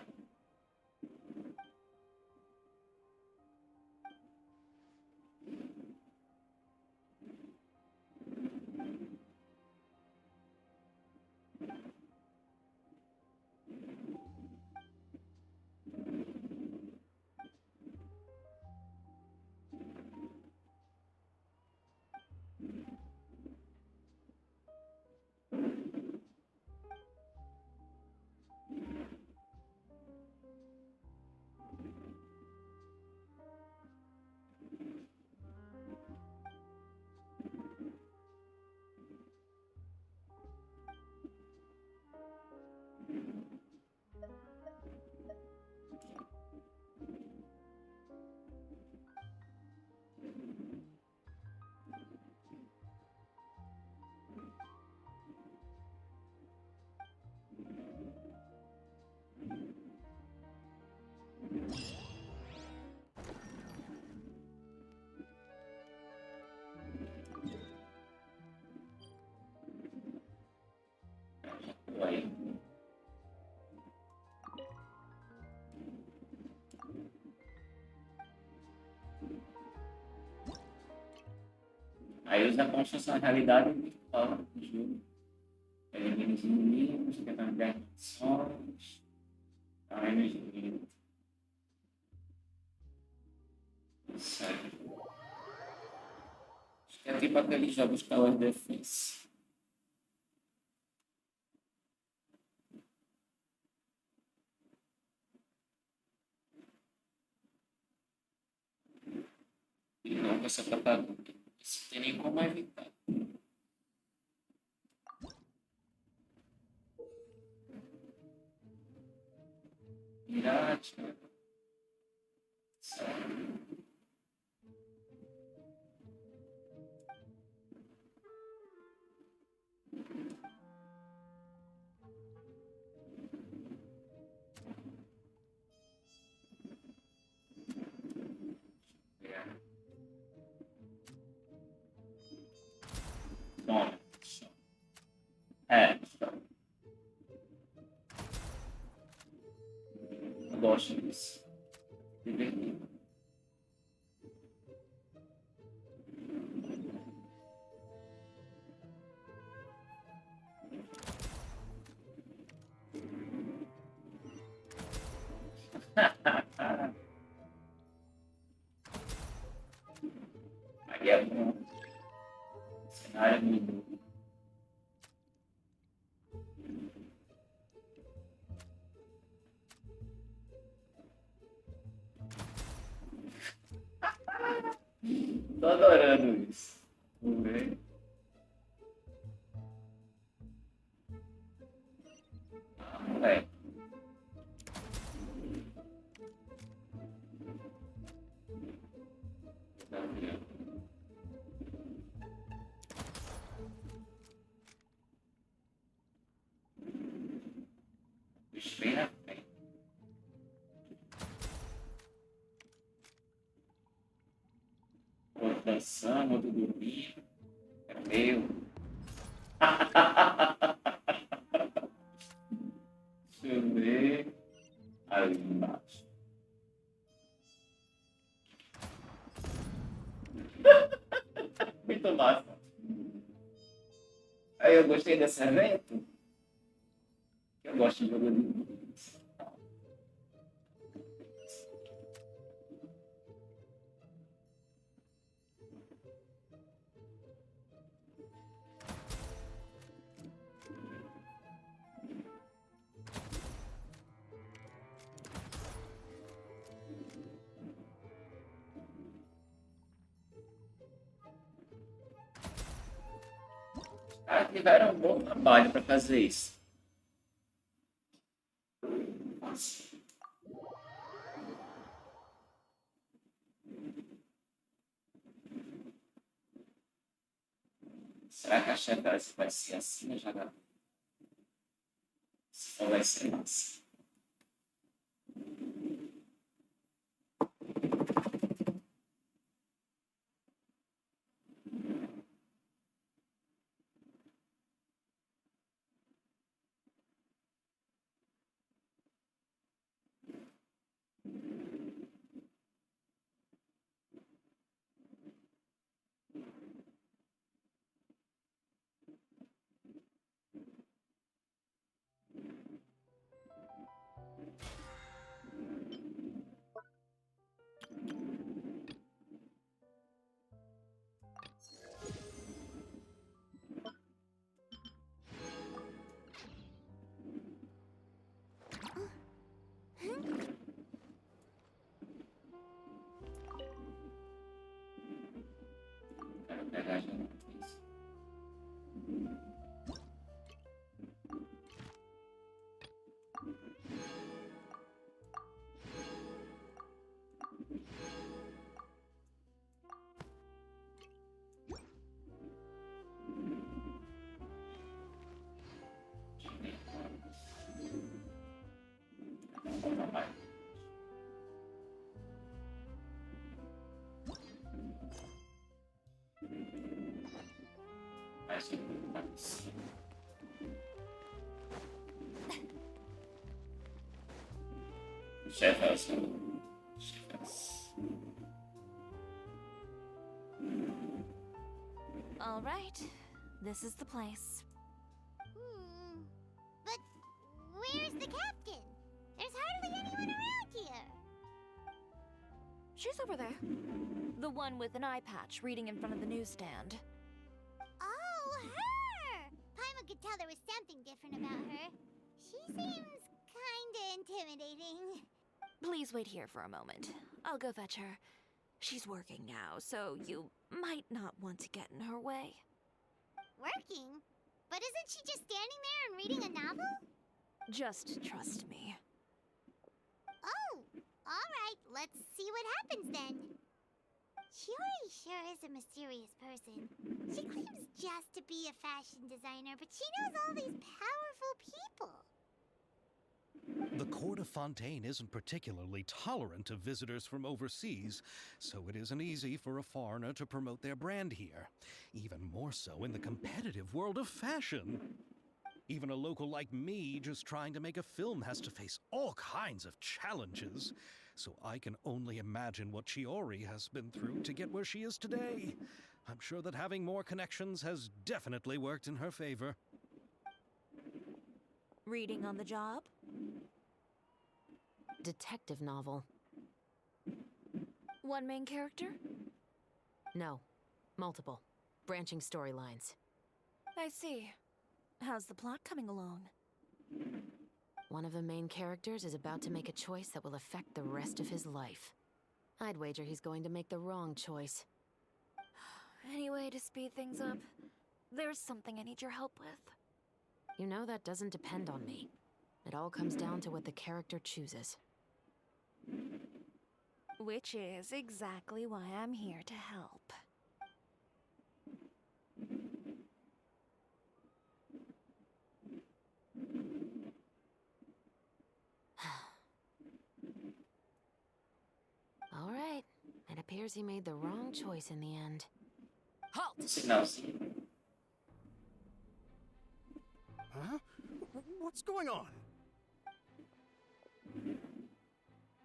Aí. Aí usa a construção da realidade virtual do jogo. Elimina os inimigos, tenta as missões. Aí no jogo. Sério. Acho que é tipo aqueles jogos Tower Defense. E não com essa propaganda. Isso não tem nem como evitar. Pirata. Sério. Toma. Eu gosto disso. Divertido. Aí é bom. O cenário mudou. Tô adorando isso. Vamos ver. Moleque. Bicho bem na frente. Outro dançando, outro dormindo. É meu. Deixa eu ver. Ali embaixo. Muito massa. Aí eu gostei desse evento. Eu gosto de jogo de. Os caras tiveram um bom trabalho para fazer isso. Nossa. Será que a chefe vai ser assim, já? Ou vai ser massa? Quero pegar já. Mais um mais. Chefes. All right, this is the place. But where's the captain? There's hardly anyone around here. She's over there. The one with an eye patch reading in front of the newsstand. Oh, her! Paimon could tell there was something different about her. She seems kinda intimidating. Please wait here for a moment. I'll go fetch her. She's working now, so you might not want to get in her way. Working? But isn't she just standing there and reading a novel? Just trust me. Oh, alright, let's see what happens then. Shiori sure is a mysterious person. She claims just to be a fashion designer, but she knows all these powerful people. The court of Fontaine isn't particularly tolerant of visitors from overseas, so it isn't easy for a foreigner to promote their brand here. Even more so in the competitive world of fashion. Even a local like me just trying to make a film has to face all kinds of challenges. So I can only imagine what Shiori has been through to get where she is today. I'm sure that having more connections has definitely worked in her favor. Reading on the job? Detective novel. One main character? No. Multiple. Branching storylines. I see. How's the plot coming along? One of the main characters is about to make a choice that will affect the rest of his life. I'd wager he's going to make the wrong choice. Any way to speed things up? There's something I need your help with. You know that doesn't depend on me. It all comes down to what the character chooses. Which is exactly why I'm here to help. All right. It appears he made the wrong choice in the end. Halt! Sinalzinho. Huh? What's going on?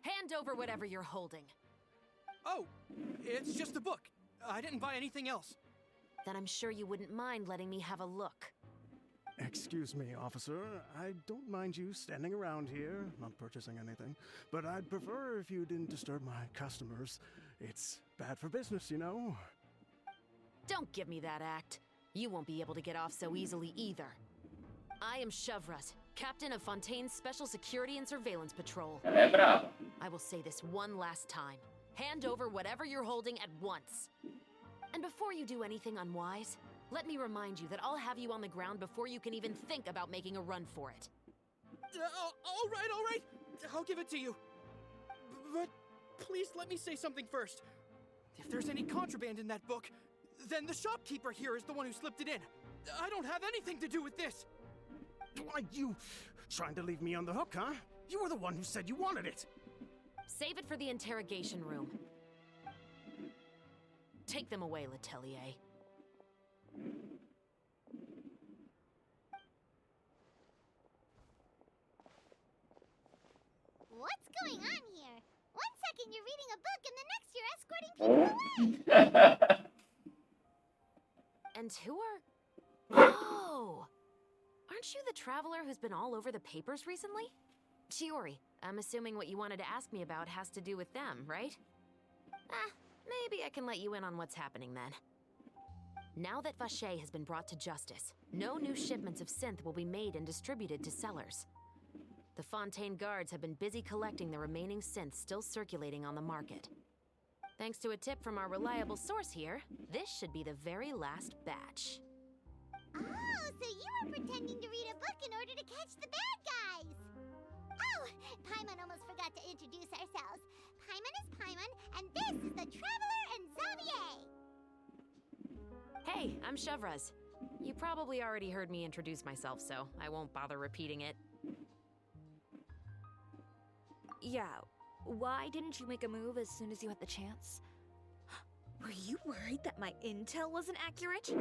Hand over whatever you're holding. Oh, it's just a book. I didn't buy anything else. Then I'm sure you wouldn't mind letting me have a look. Excuse me, officer. I don't mind you standing around here, not purchasing anything, but I'd prefer if you didn't disturb my customers. It's bad for business, you know? Don't give me that act. You won't be able to get off so easily either. I am Chevret, captain of Fontaine's Special Security and Surveillance Patrol. Ela é brava. I will say this one last time. Hand over whatever you're holding at once. And before you do anything unwise, let me remind you that I'll have you on the ground before you can even think about making a run for it. All right. I'll give it to you. But please let me say something first. If there's any contraband in that book, then the shopkeeper here is the one who slipped it in. I don't have anything to do with this. Why, you trying to leave me on the hook, huh? You were the one who said you wanted it. Save it for the interrogation room. Take them away, Letelier. What's going on here? 1 second you're reading a book and the next you're escorting people away. And who are... Oh! Aren't you the traveler who's been all over the papers recently? Chiori, I'm assuming what you wanted to ask me about has to do with them, right? Maybe I can let you in on what's happening then. Now that Vacher has been brought to justice, no new shipments of synth will be made and distributed to sellers. The Fontaine guards have been busy collecting the remaining synths still circulating on the market. Thanks to a tip from our reliable source here, this should be the very last batch. Oh, so you were pretending to read a book in order to catch the bad guys! Oh, Paimon almost forgot to introduce ourselves. Paimon is Paimon, and this is the Traveler and Xavier! Hey, I'm Chevraz. You probably already heard me introduce myself, so I won't bother repeating it. Yeah, why didn't you make a move as soon as you had the chance? Were you worried that my intel wasn't accurate?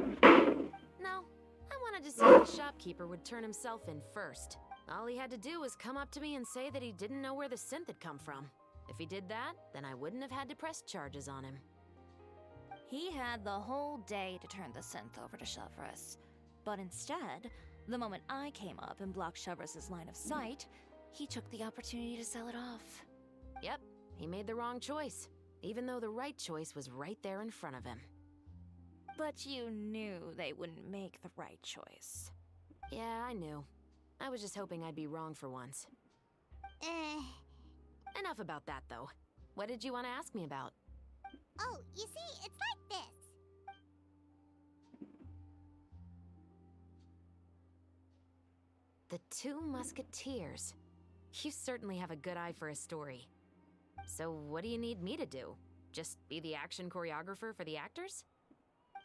No, I wanted to see if the shopkeeper would turn himself in first. All he had to do was come up to me and say that he didn't know where the synth had come from. If he did that, then I wouldn't have had to press charges on him. He had the whole day to turn the synth over to Chevraz. But instead, the moment I came up and blocked Chevraz's line of sight, he took the opportunity to sell it off. Yep, he made the wrong choice, even though the right choice was right there in front of him. But you knew they wouldn't make the right choice. Yeah, I knew. I was just hoping I'd be wrong for once. Enough about that, though. What did you want to ask me about? Oh, you see, it's like this. The Two Musketeers. You certainly have a good eye for a story. So what do you need me to do? Just be the action choreographer for the actors?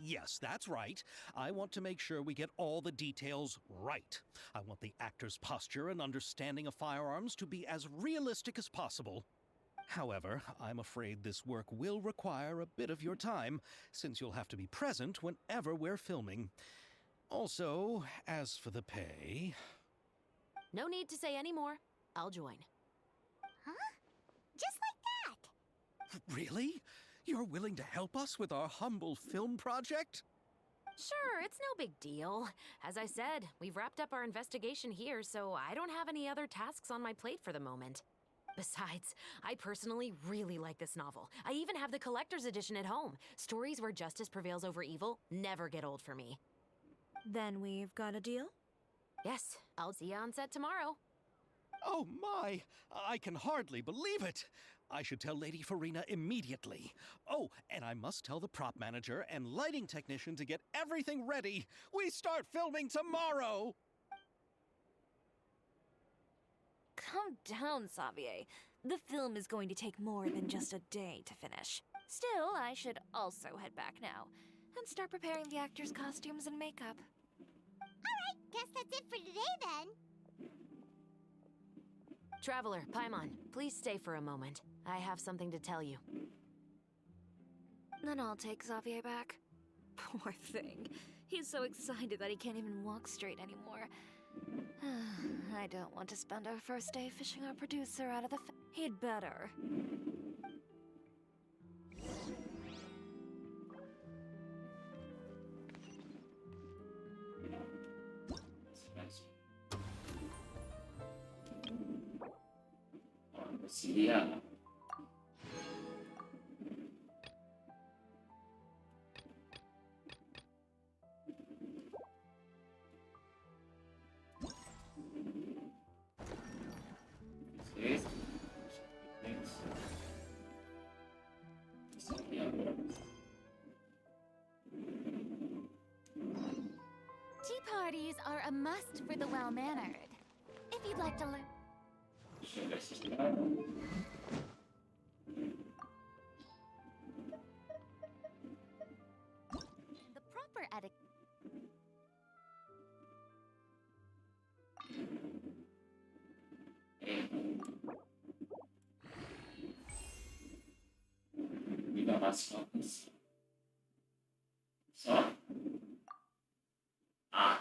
Yes, that's right. I want to make sure we get all the details right. I want the actor's posture and understanding of firearms to be as realistic as possible. However, I'm afraid this work will require a bit of your time, since you'll have to be present whenever we're filming. Also, as for the pay... No need to say any more. I'll join. Huh? Just like that? Really? You're willing to help us with our humble film project? Sure, it's no big deal. As I said, we've wrapped up our investigation here, so I don't have any other tasks on my plate for the moment. Besides, I personally really like this novel. I even have the collector's edition at home. Stories where justice prevails over evil never get old for me. Then we've got a deal? Yes, I'll see you on set tomorrow. Oh my! I can hardly believe it! I should tell Lady Farina immediately. Oh, and I must tell the prop manager and lighting technician to get everything ready. We start filming tomorrow! Calm down, Xavier. The film is going to take more than just a day to finish. Still, I should also head back now and start preparing the actors' costumes and makeup. Alright, guess that's it for today then. Traveler, Paimon, please stay for a moment. I have something to tell you. Then I'll take Xavier back. Poor thing. He's so excited that he can't even walk straight anymore. I don't want to spend our first day fishing our producer out of the He'd better. Yeah. Tea parties are a must for the well-mannered. If you'd like to learn... Deixa eu ver se está. The proper etiquette. Informações. Só. Ah.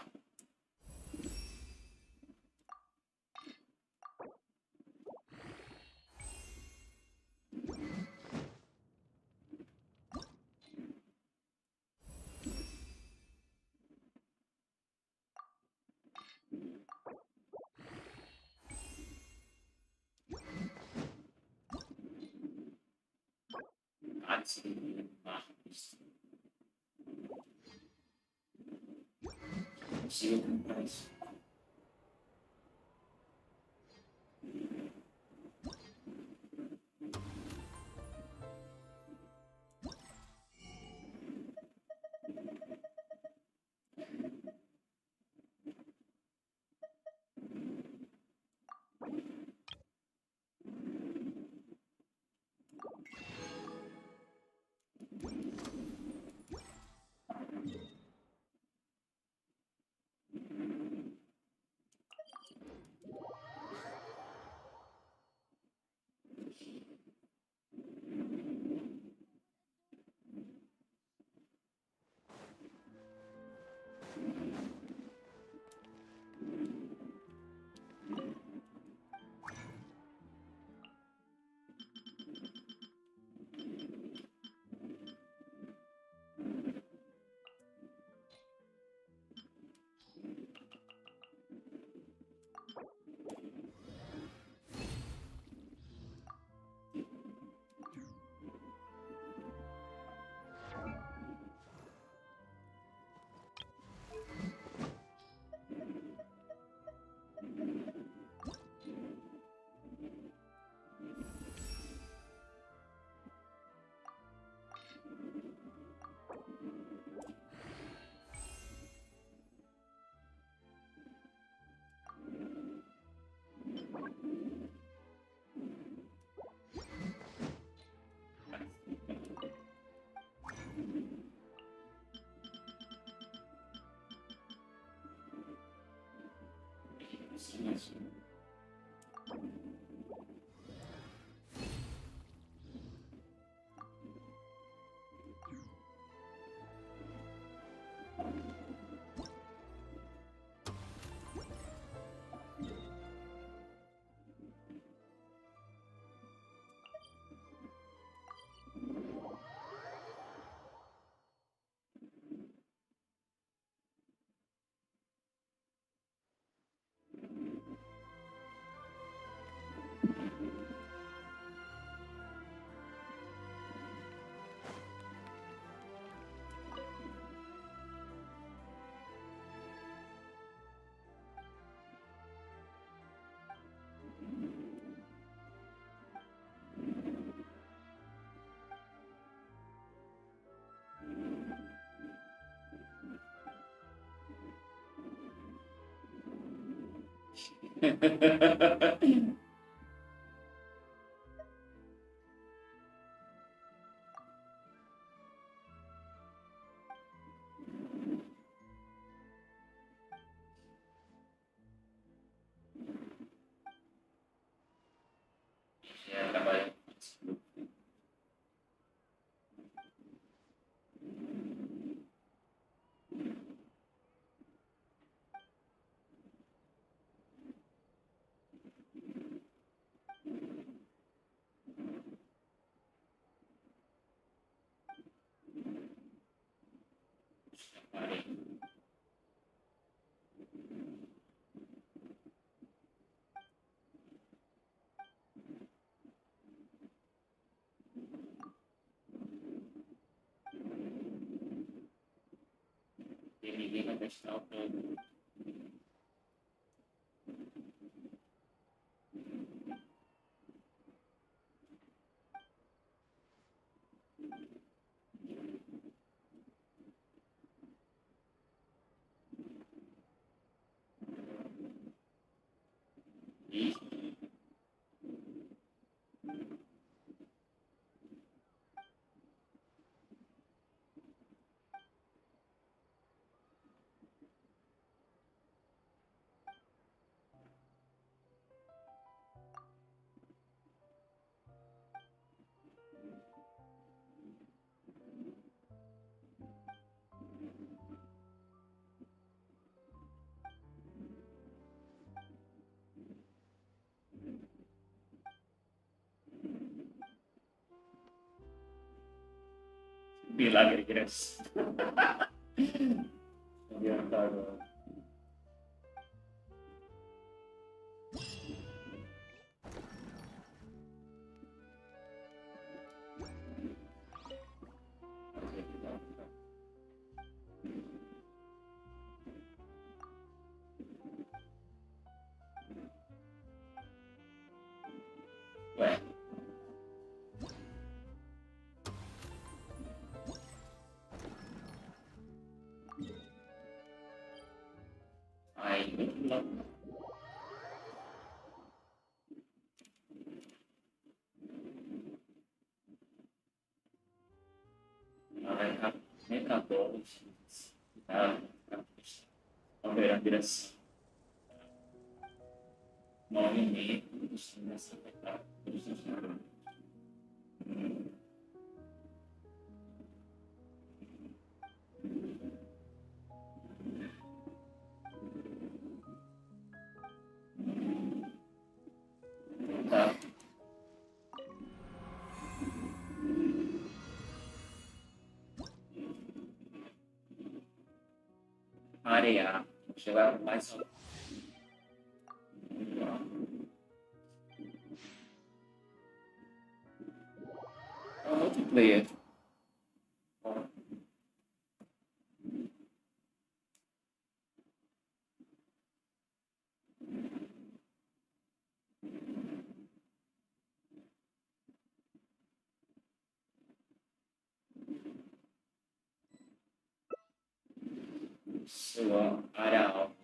Armas. Consigo comprar isso. Isso. Já trabalho com isso. E ninguém vai deixar o plano. E Milagres. Adianta agora. Ué. Aí, muito louco. Vai mercadores. Vamos ver a direção. Movimento dessa metade. Tá. Arear. Chegar mais. É um multiplayer. Sua área alta.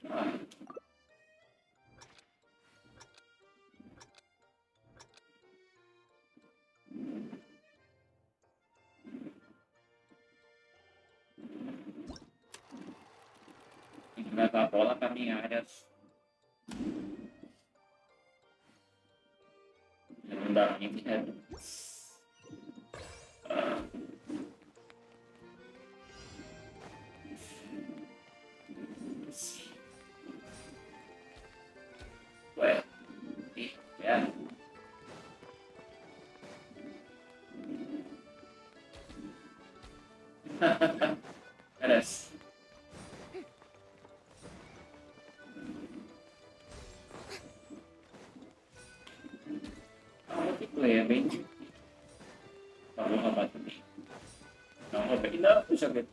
Ah. Tem que levar a bola para minha área. Não dá nem que é. Ué. É. Parece. Multiplayer, bem. Vamos roubar também. Não roubei. Não, eu joguei.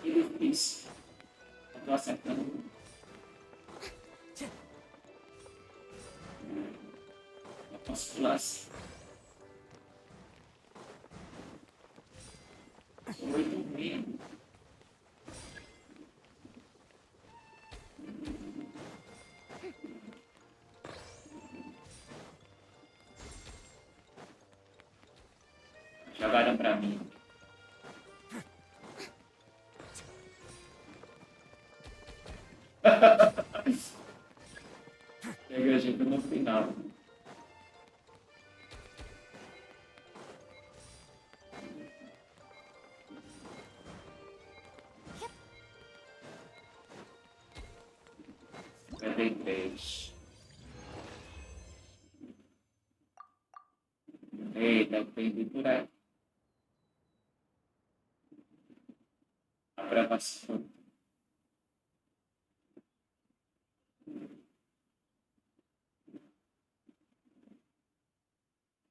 Que difícil. Eu tô acertando. Eu posso pular assim. Muito ruim. Jogaram pra mim. Peguei a gente no final. Eita, perdi por aí. Aprovação.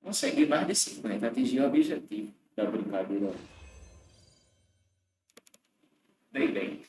Consegui mais de 50, atingi o objetivo da brincadeira. Dei bem.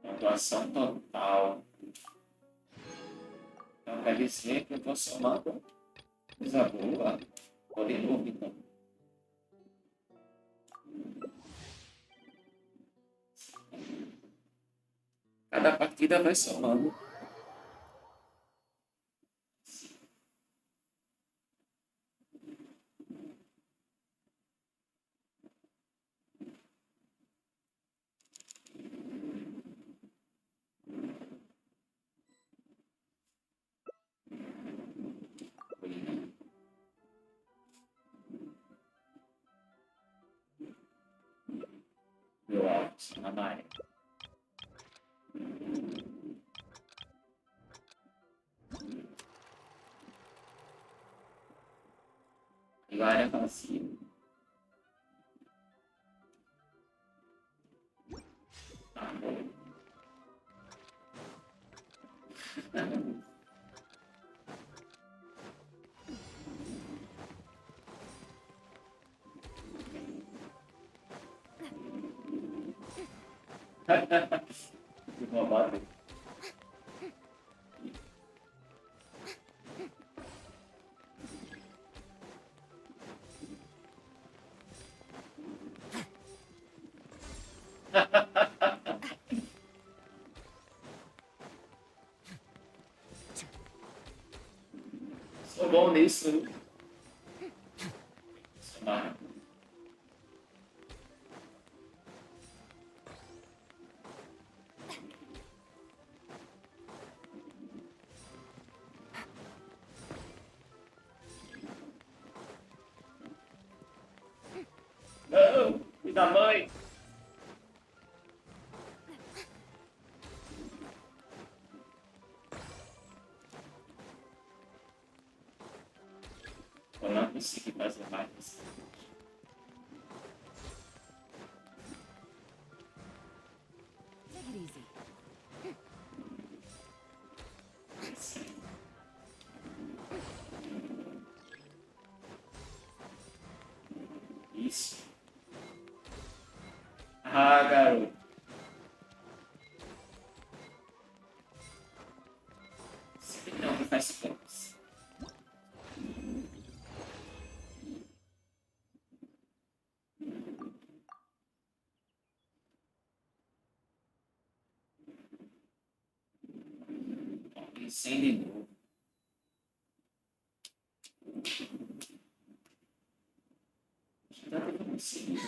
Pontuação total. Então quer dizer que eu vou somar coisa boa. Vou de novo, então. Cada partida vai somando. Meu alvo, na área. E a área vazia. Tá bom. Que roubado. Sou bom nisso. Somar. Não, me dá mãe. Eu não consegui fazer mais. Take it easy. Isso. Ah, garoto. Sempre não me faz pontos. Sem de novo. Dá pra conseguir.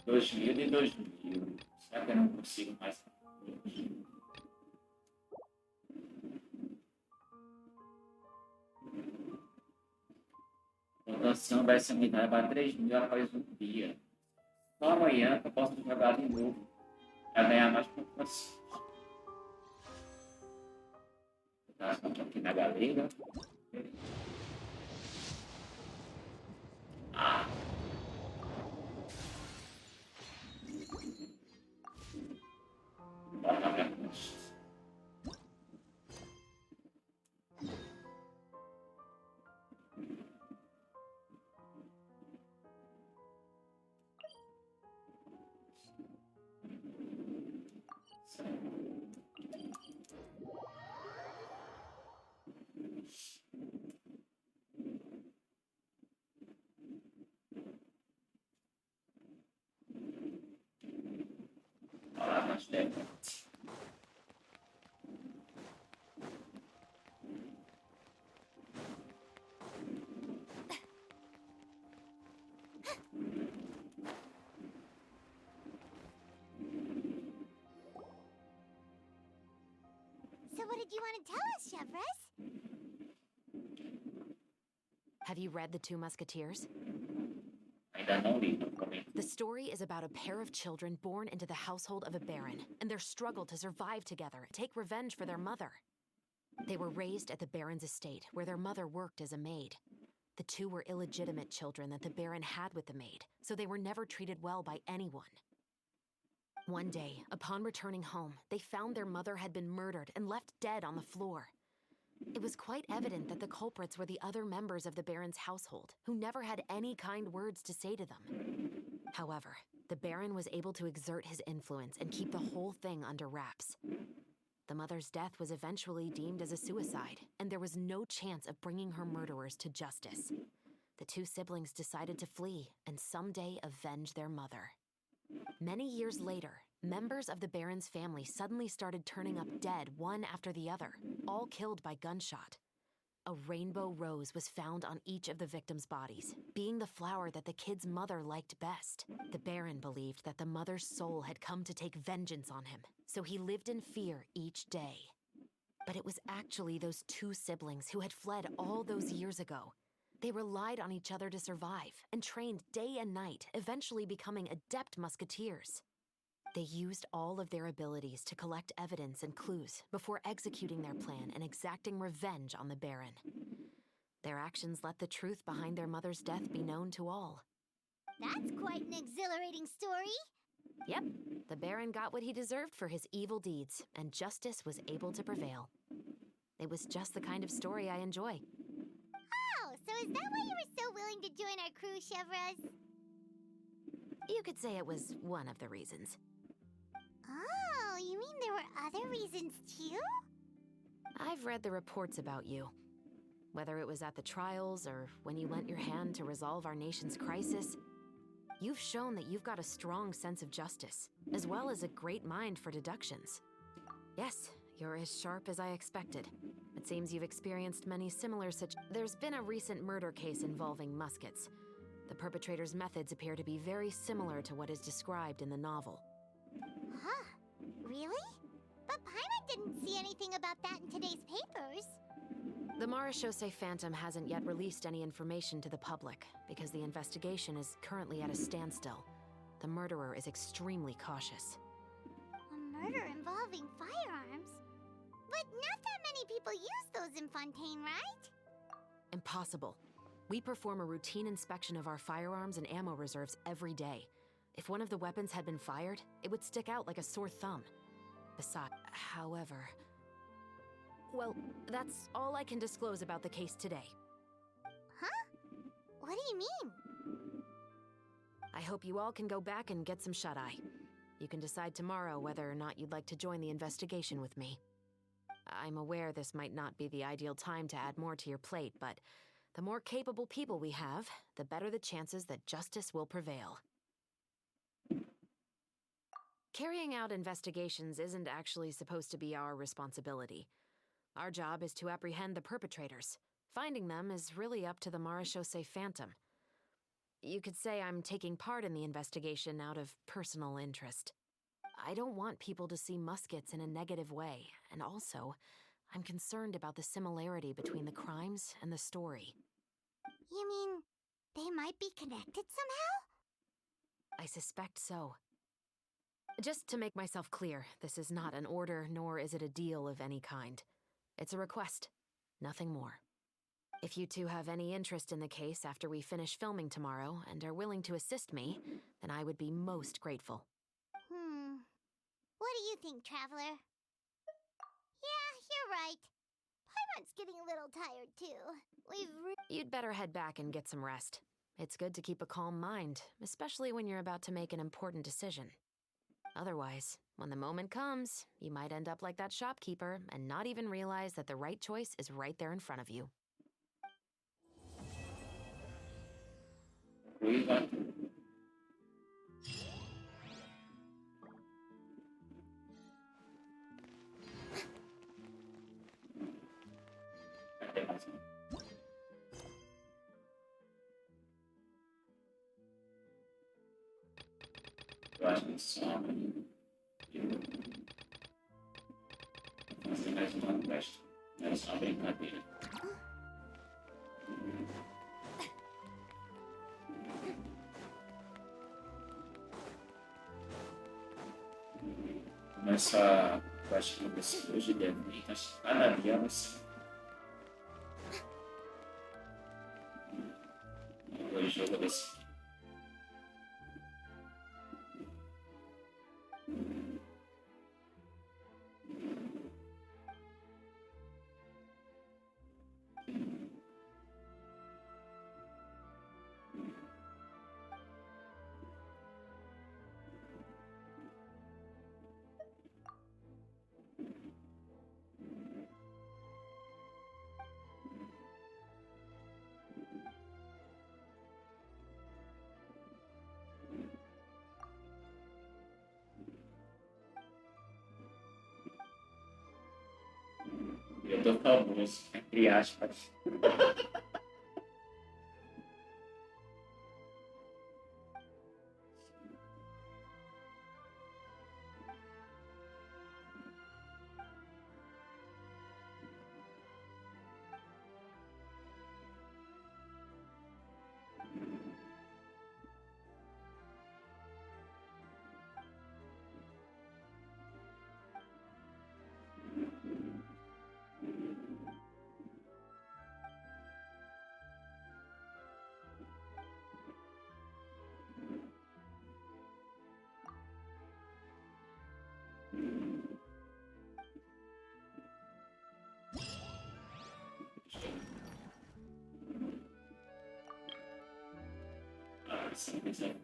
Dois mil e 2000. Será que eu não consigo mais? A pontuação vai ser aumentada para 3.000 após um dia. Só amanhã que eu posso jogar de novo para ganhar mais pontuação. Tá, só aqui na galera. Ah! Bota pra frente. Armas dentro. did you want to tell us, Chevres? Have you read The Two Musketeers? Ainda não li, não comento. The story is about a pair of children born into the household of a baron and their struggle to survive together and take revenge for their mother. They were raised at the baron's estate, where their mother worked as a maid. The two were illegitimate children that the baron had with the maid, so they were never treated well by anyone. One day, upon returning home, they found their mother had been murdered and left dead on the floor. It was quite evident that the culprits were the other members of the baron's household, who never had any kind words to say to them. However, the baron was able to exert his influence and keep the whole thing under wraps. The mother's death was eventually deemed as a suicide, and there was no chance of bringing her murderers to justice. The two siblings decided to flee and someday avenge their mother. Many years later, members of the baron's family suddenly started turning up dead one after the other, all killed by gunshot. A rainbow rose was found on each of the victims' bodies, being the flower that the kid's mother liked best. The baron believed that the mother's soul had come to take vengeance on him, so he lived in fear each day. But it was actually those two siblings who had fled all those years ago. They relied on each other to survive and trained day and night, eventually becoming adept musketeers. They used all of their abilities to collect evidence and clues before executing their plan and exacting revenge on the baron. Their actions let the truth behind their mother's death be known to all. That's quite an exhilarating story. Yep, the baron got what he deserved for his evil deeds, and justice was able to prevail. It was just the kind of story I enjoy. Oh, so is that why you were so willing to join our crew, Chevres? You could say it was one of the reasons. Oh, you mean there were other reasons too? I've read the reports about you. Whether it was at the trials or when you lent your hand to resolve our nation's crisis, you've shown that you've got a strong sense of justice, as well as a great mind for deductions. Yes, you're as sharp as I expected. It seems you've experienced many similar There's been a recent murder case involving muskets. The perpetrator's methods appear to be very similar to what is described in the novel. Huh? Really? But Paimon didn't see anything about that in today's papers. The Marechaussee Phantom hasn't yet released any information to the public because the investigation is currently at a standstill. The murderer is extremely cautious. A murder involving firearms? But not that many people use those in Fontaine, right? Impossible. We perform a routine inspection of our firearms and ammo reserves every day. If one of the weapons had been fired, it would stick out like a sore thumb. Besides, however... Well, that's all I can disclose about the case today. Huh? What do you mean? I hope you all can go back and get some shut-eye. You can decide tomorrow whether or not you'd like to join the investigation with me. I'm aware this might not be the ideal time to add more to your plate, but the more capable people we have, the better the chances that justice will prevail. Carrying out investigations isn't actually supposed to be our responsibility. Our job is to apprehend the perpetrators. Finding them is really up to the Marechaussee Phantom. You could say I'm taking part in the investigation out of personal interest. I don't want people to see muskets in a negative way, and also, I'm concerned about the similarity between the crimes and the story. You mean they might be connected somehow? I suspect so. Just to make myself clear, this is not an order, nor is it a deal of any kind. It's a request, nothing more. If you two have any interest in the case after we finish filming tomorrow and are willing to assist me, then I would be most grateful. What do you think, Traveler? Yeah, you're right. Paimon's getting a little tired too. You'd better head back and get some rest. It's good to keep a calm mind, especially when you're about to make an important decision. Otherwise, when the moment comes, you might end up like that shopkeeper and not even realize that the right choice is right there in front of you. Ruiva. Cadê mais um? Eu acho que some. fazer mais uma quest. Não é só brincadeira. Essa quest que eu comecei hoje de Evento, acho que cada dia vai ser um jogo desse. Eu tô famoso, entre aspas. Sim, sim.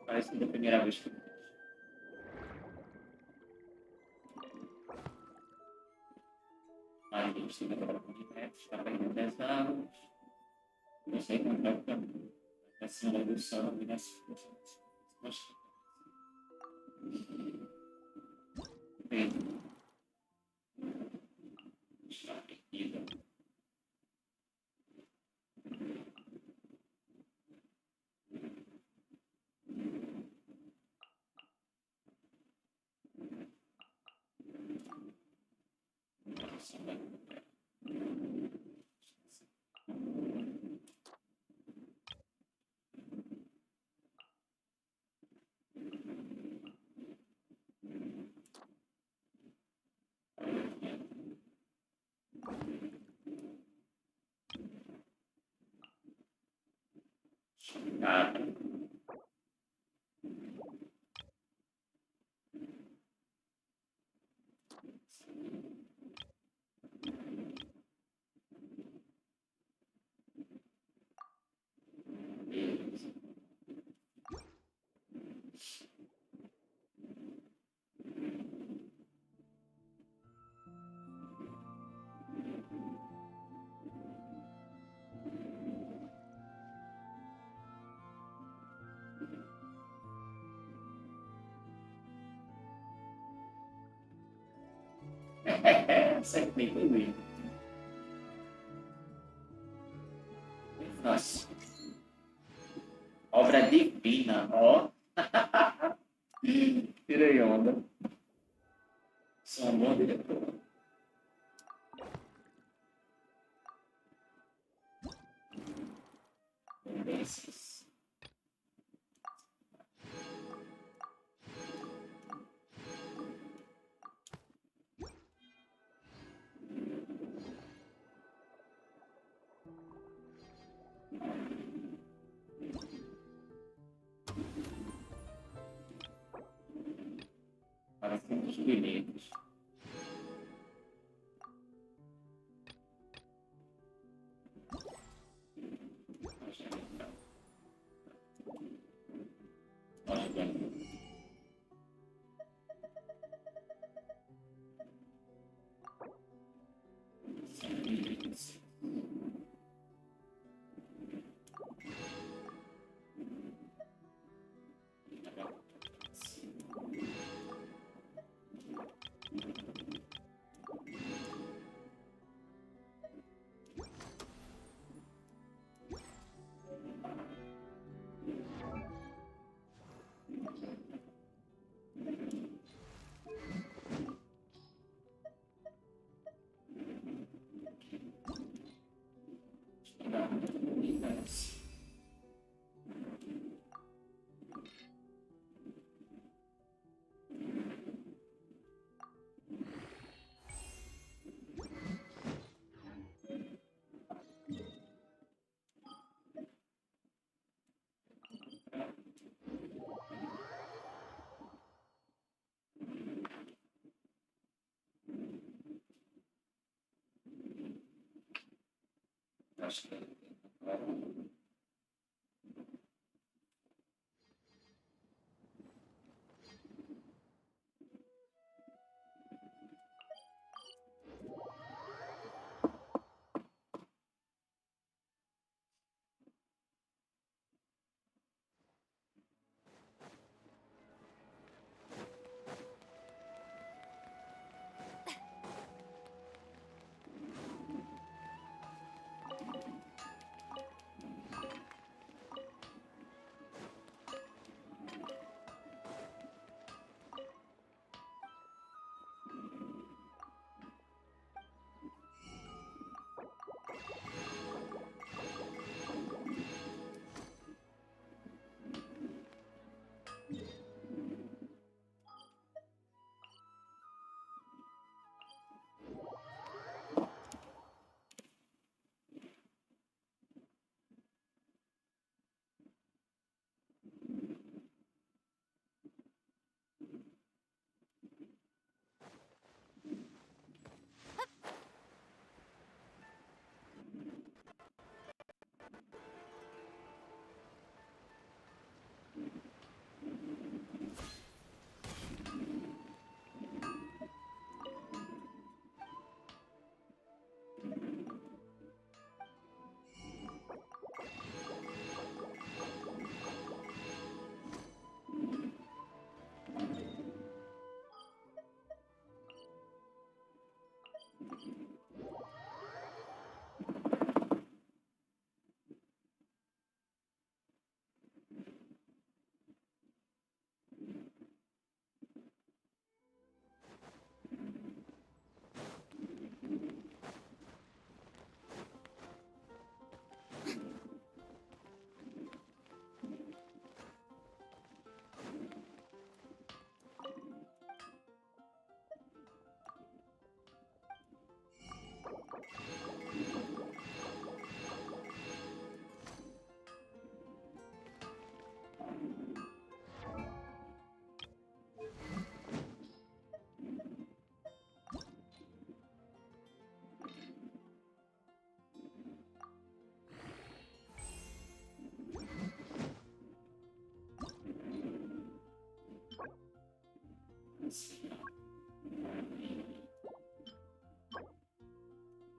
Parece que da primeira vez que eu vejo. Mas a gente tem que trabalhar com diretos, está perdendo 10 anos. Não sei como vai ficar. Vai ser uma redução nessa situação. Bem, está perdida. Chocada. Beleza. Acertei, foi mesmo. Nossa. Obra divina, ó. Tirei onda. Sou um bom diretor. Desses. Para os bilhetes. Acho que agora.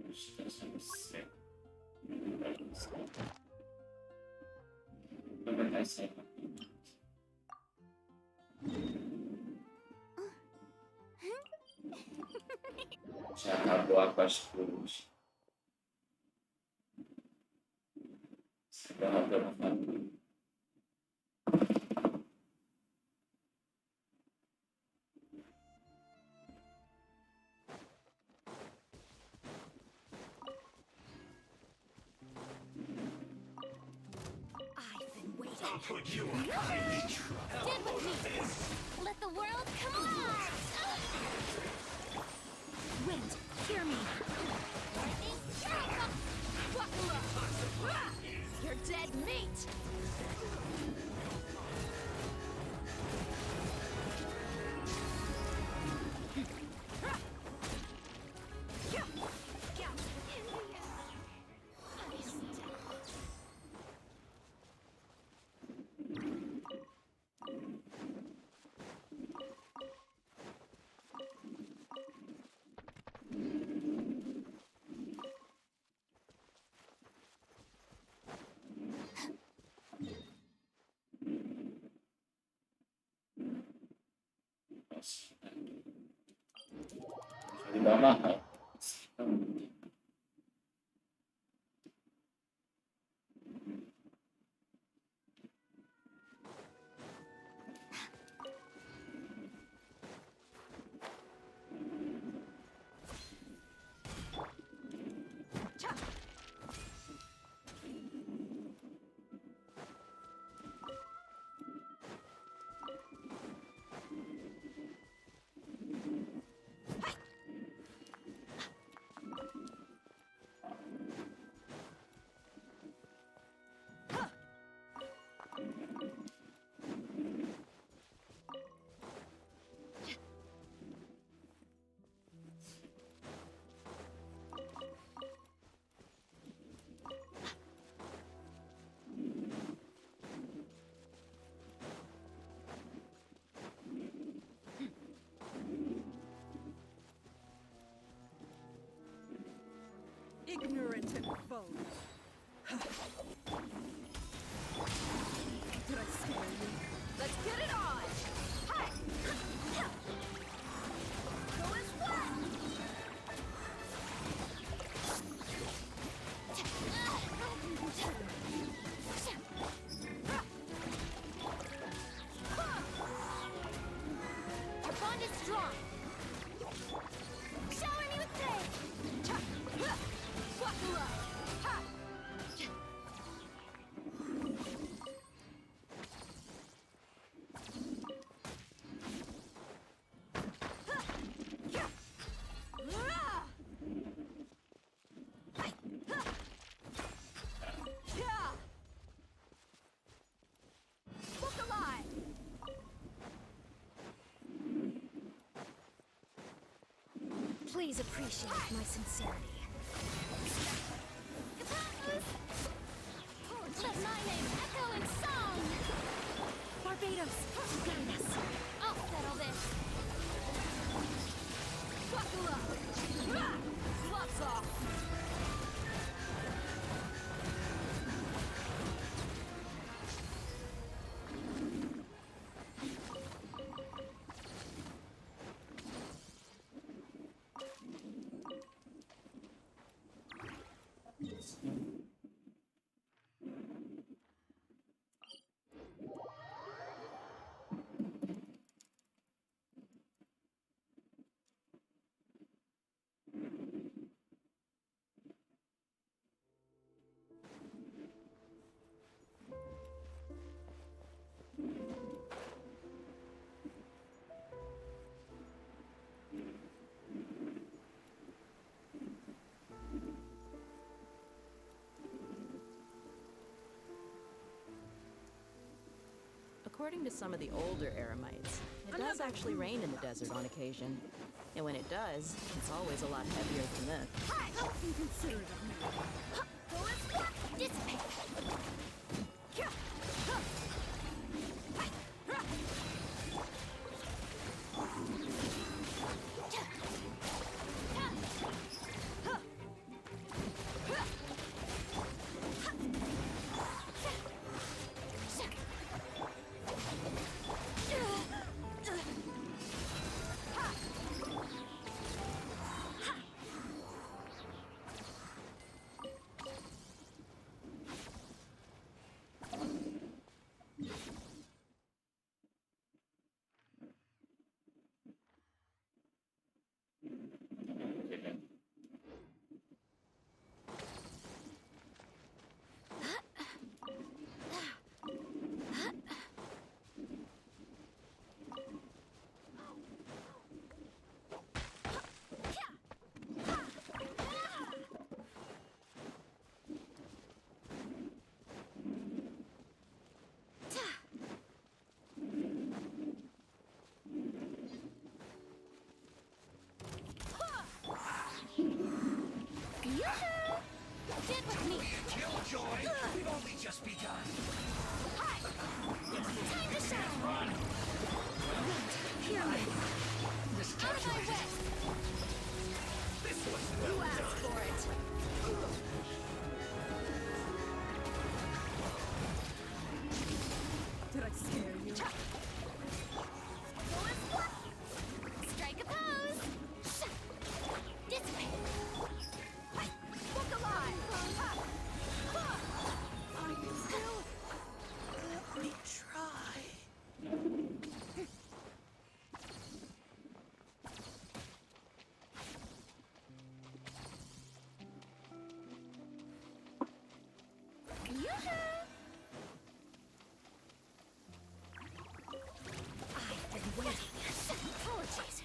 Estação seca. Vai ser. Já acabou a costura. Se derrotando a família. Put you in great trouble. Get with me! Let the world come alive! Wind, hear me! You're dead meat! Ele dá uma raiva. Ignorant and vulgar. Did I scare you? Let's get it on! Hi! Go as one! Our bond is strong! Shower me with praise! Wakula! Ha! Please appreciate my sincerity. Let my name echo in song! Barbados, guide us. I'll settle this. Wakula! Lots off! According to some of the older Eremites, it does actually rain in the desert on occasion. And when it does, it's always a lot heavier than this. How inconsiderate of me. Go as one! Dissipate! Get with me! Killjoy! We've only just begun! Hi! Time to shine! Run! Hear me! Out of my way! This was You asked for it! Did I scare you? Go as one! Strike a pose! Dissipate! Look alive! I'm still... Let me try. I've been waiting. Apologies.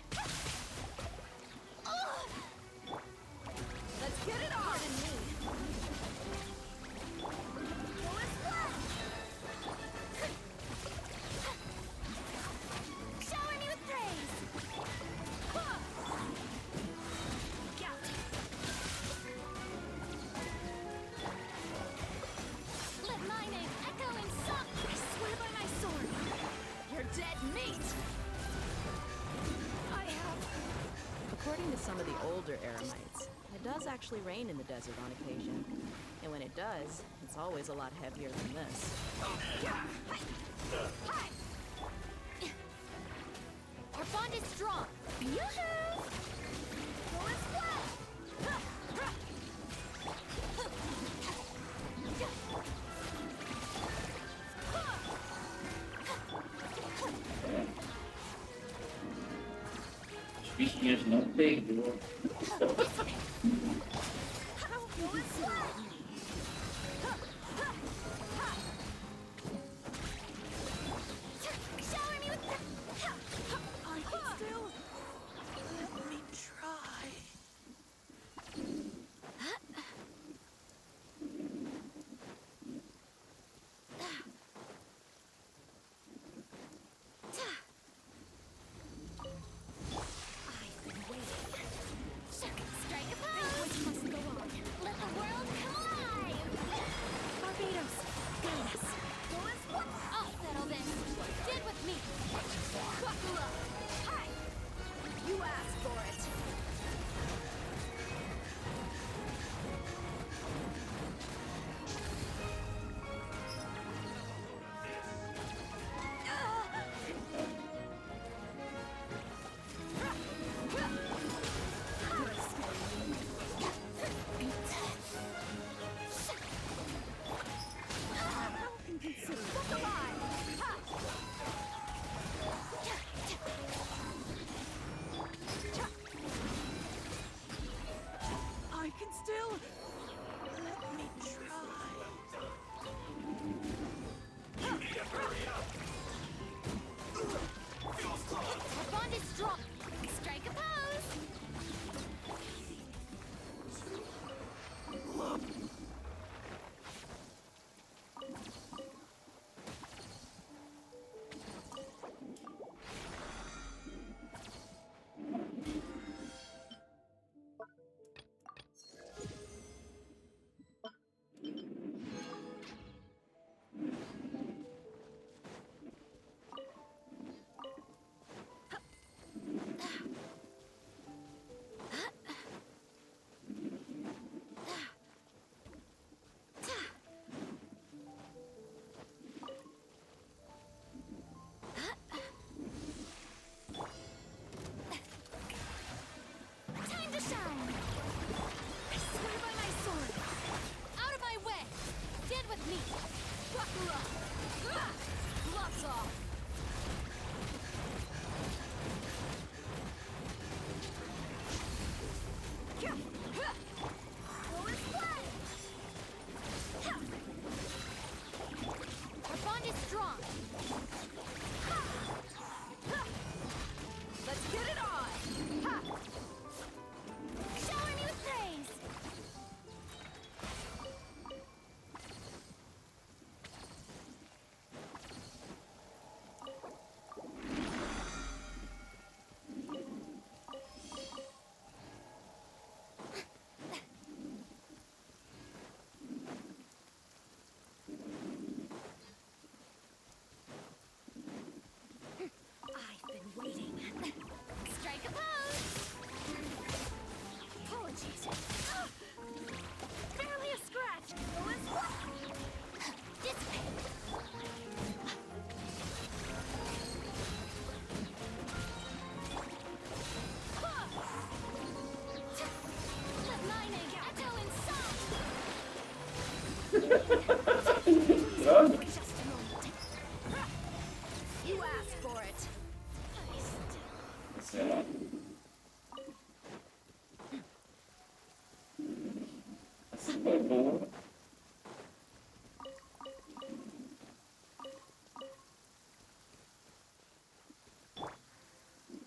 Let's get it on! Pardon me. Go as one! Shower me with praise! Look out! Let my name echo in song! I swear by my sword! You're dead meat! I have... According to some of the older Eremites, it It does actually rain in the desert on occasion. And when it does, it's always a lot heavier than this. Our bond is strong. Yoo-hoo! Going flat! Os bichinhos não pegou.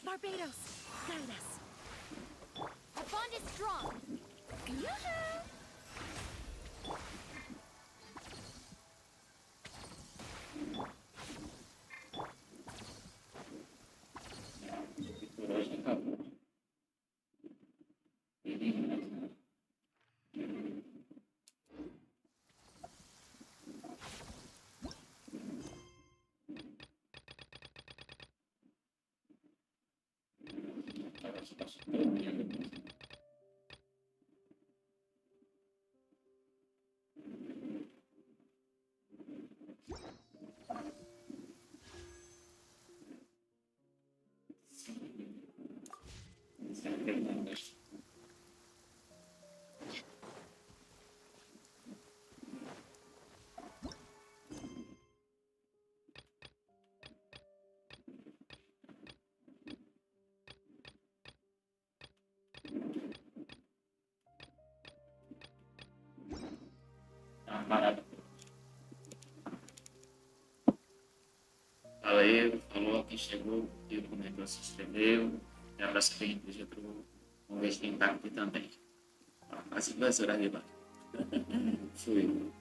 Barbados, guide us. Our bond is strong. Yoo-hoo! Por hoje acabou. parada. Valeu, falou, quem chegou, quem comentou, se inscreveu. E abraço bem do outro. Vamos ver quem tá aqui também. As 2 horas de lá. Fui.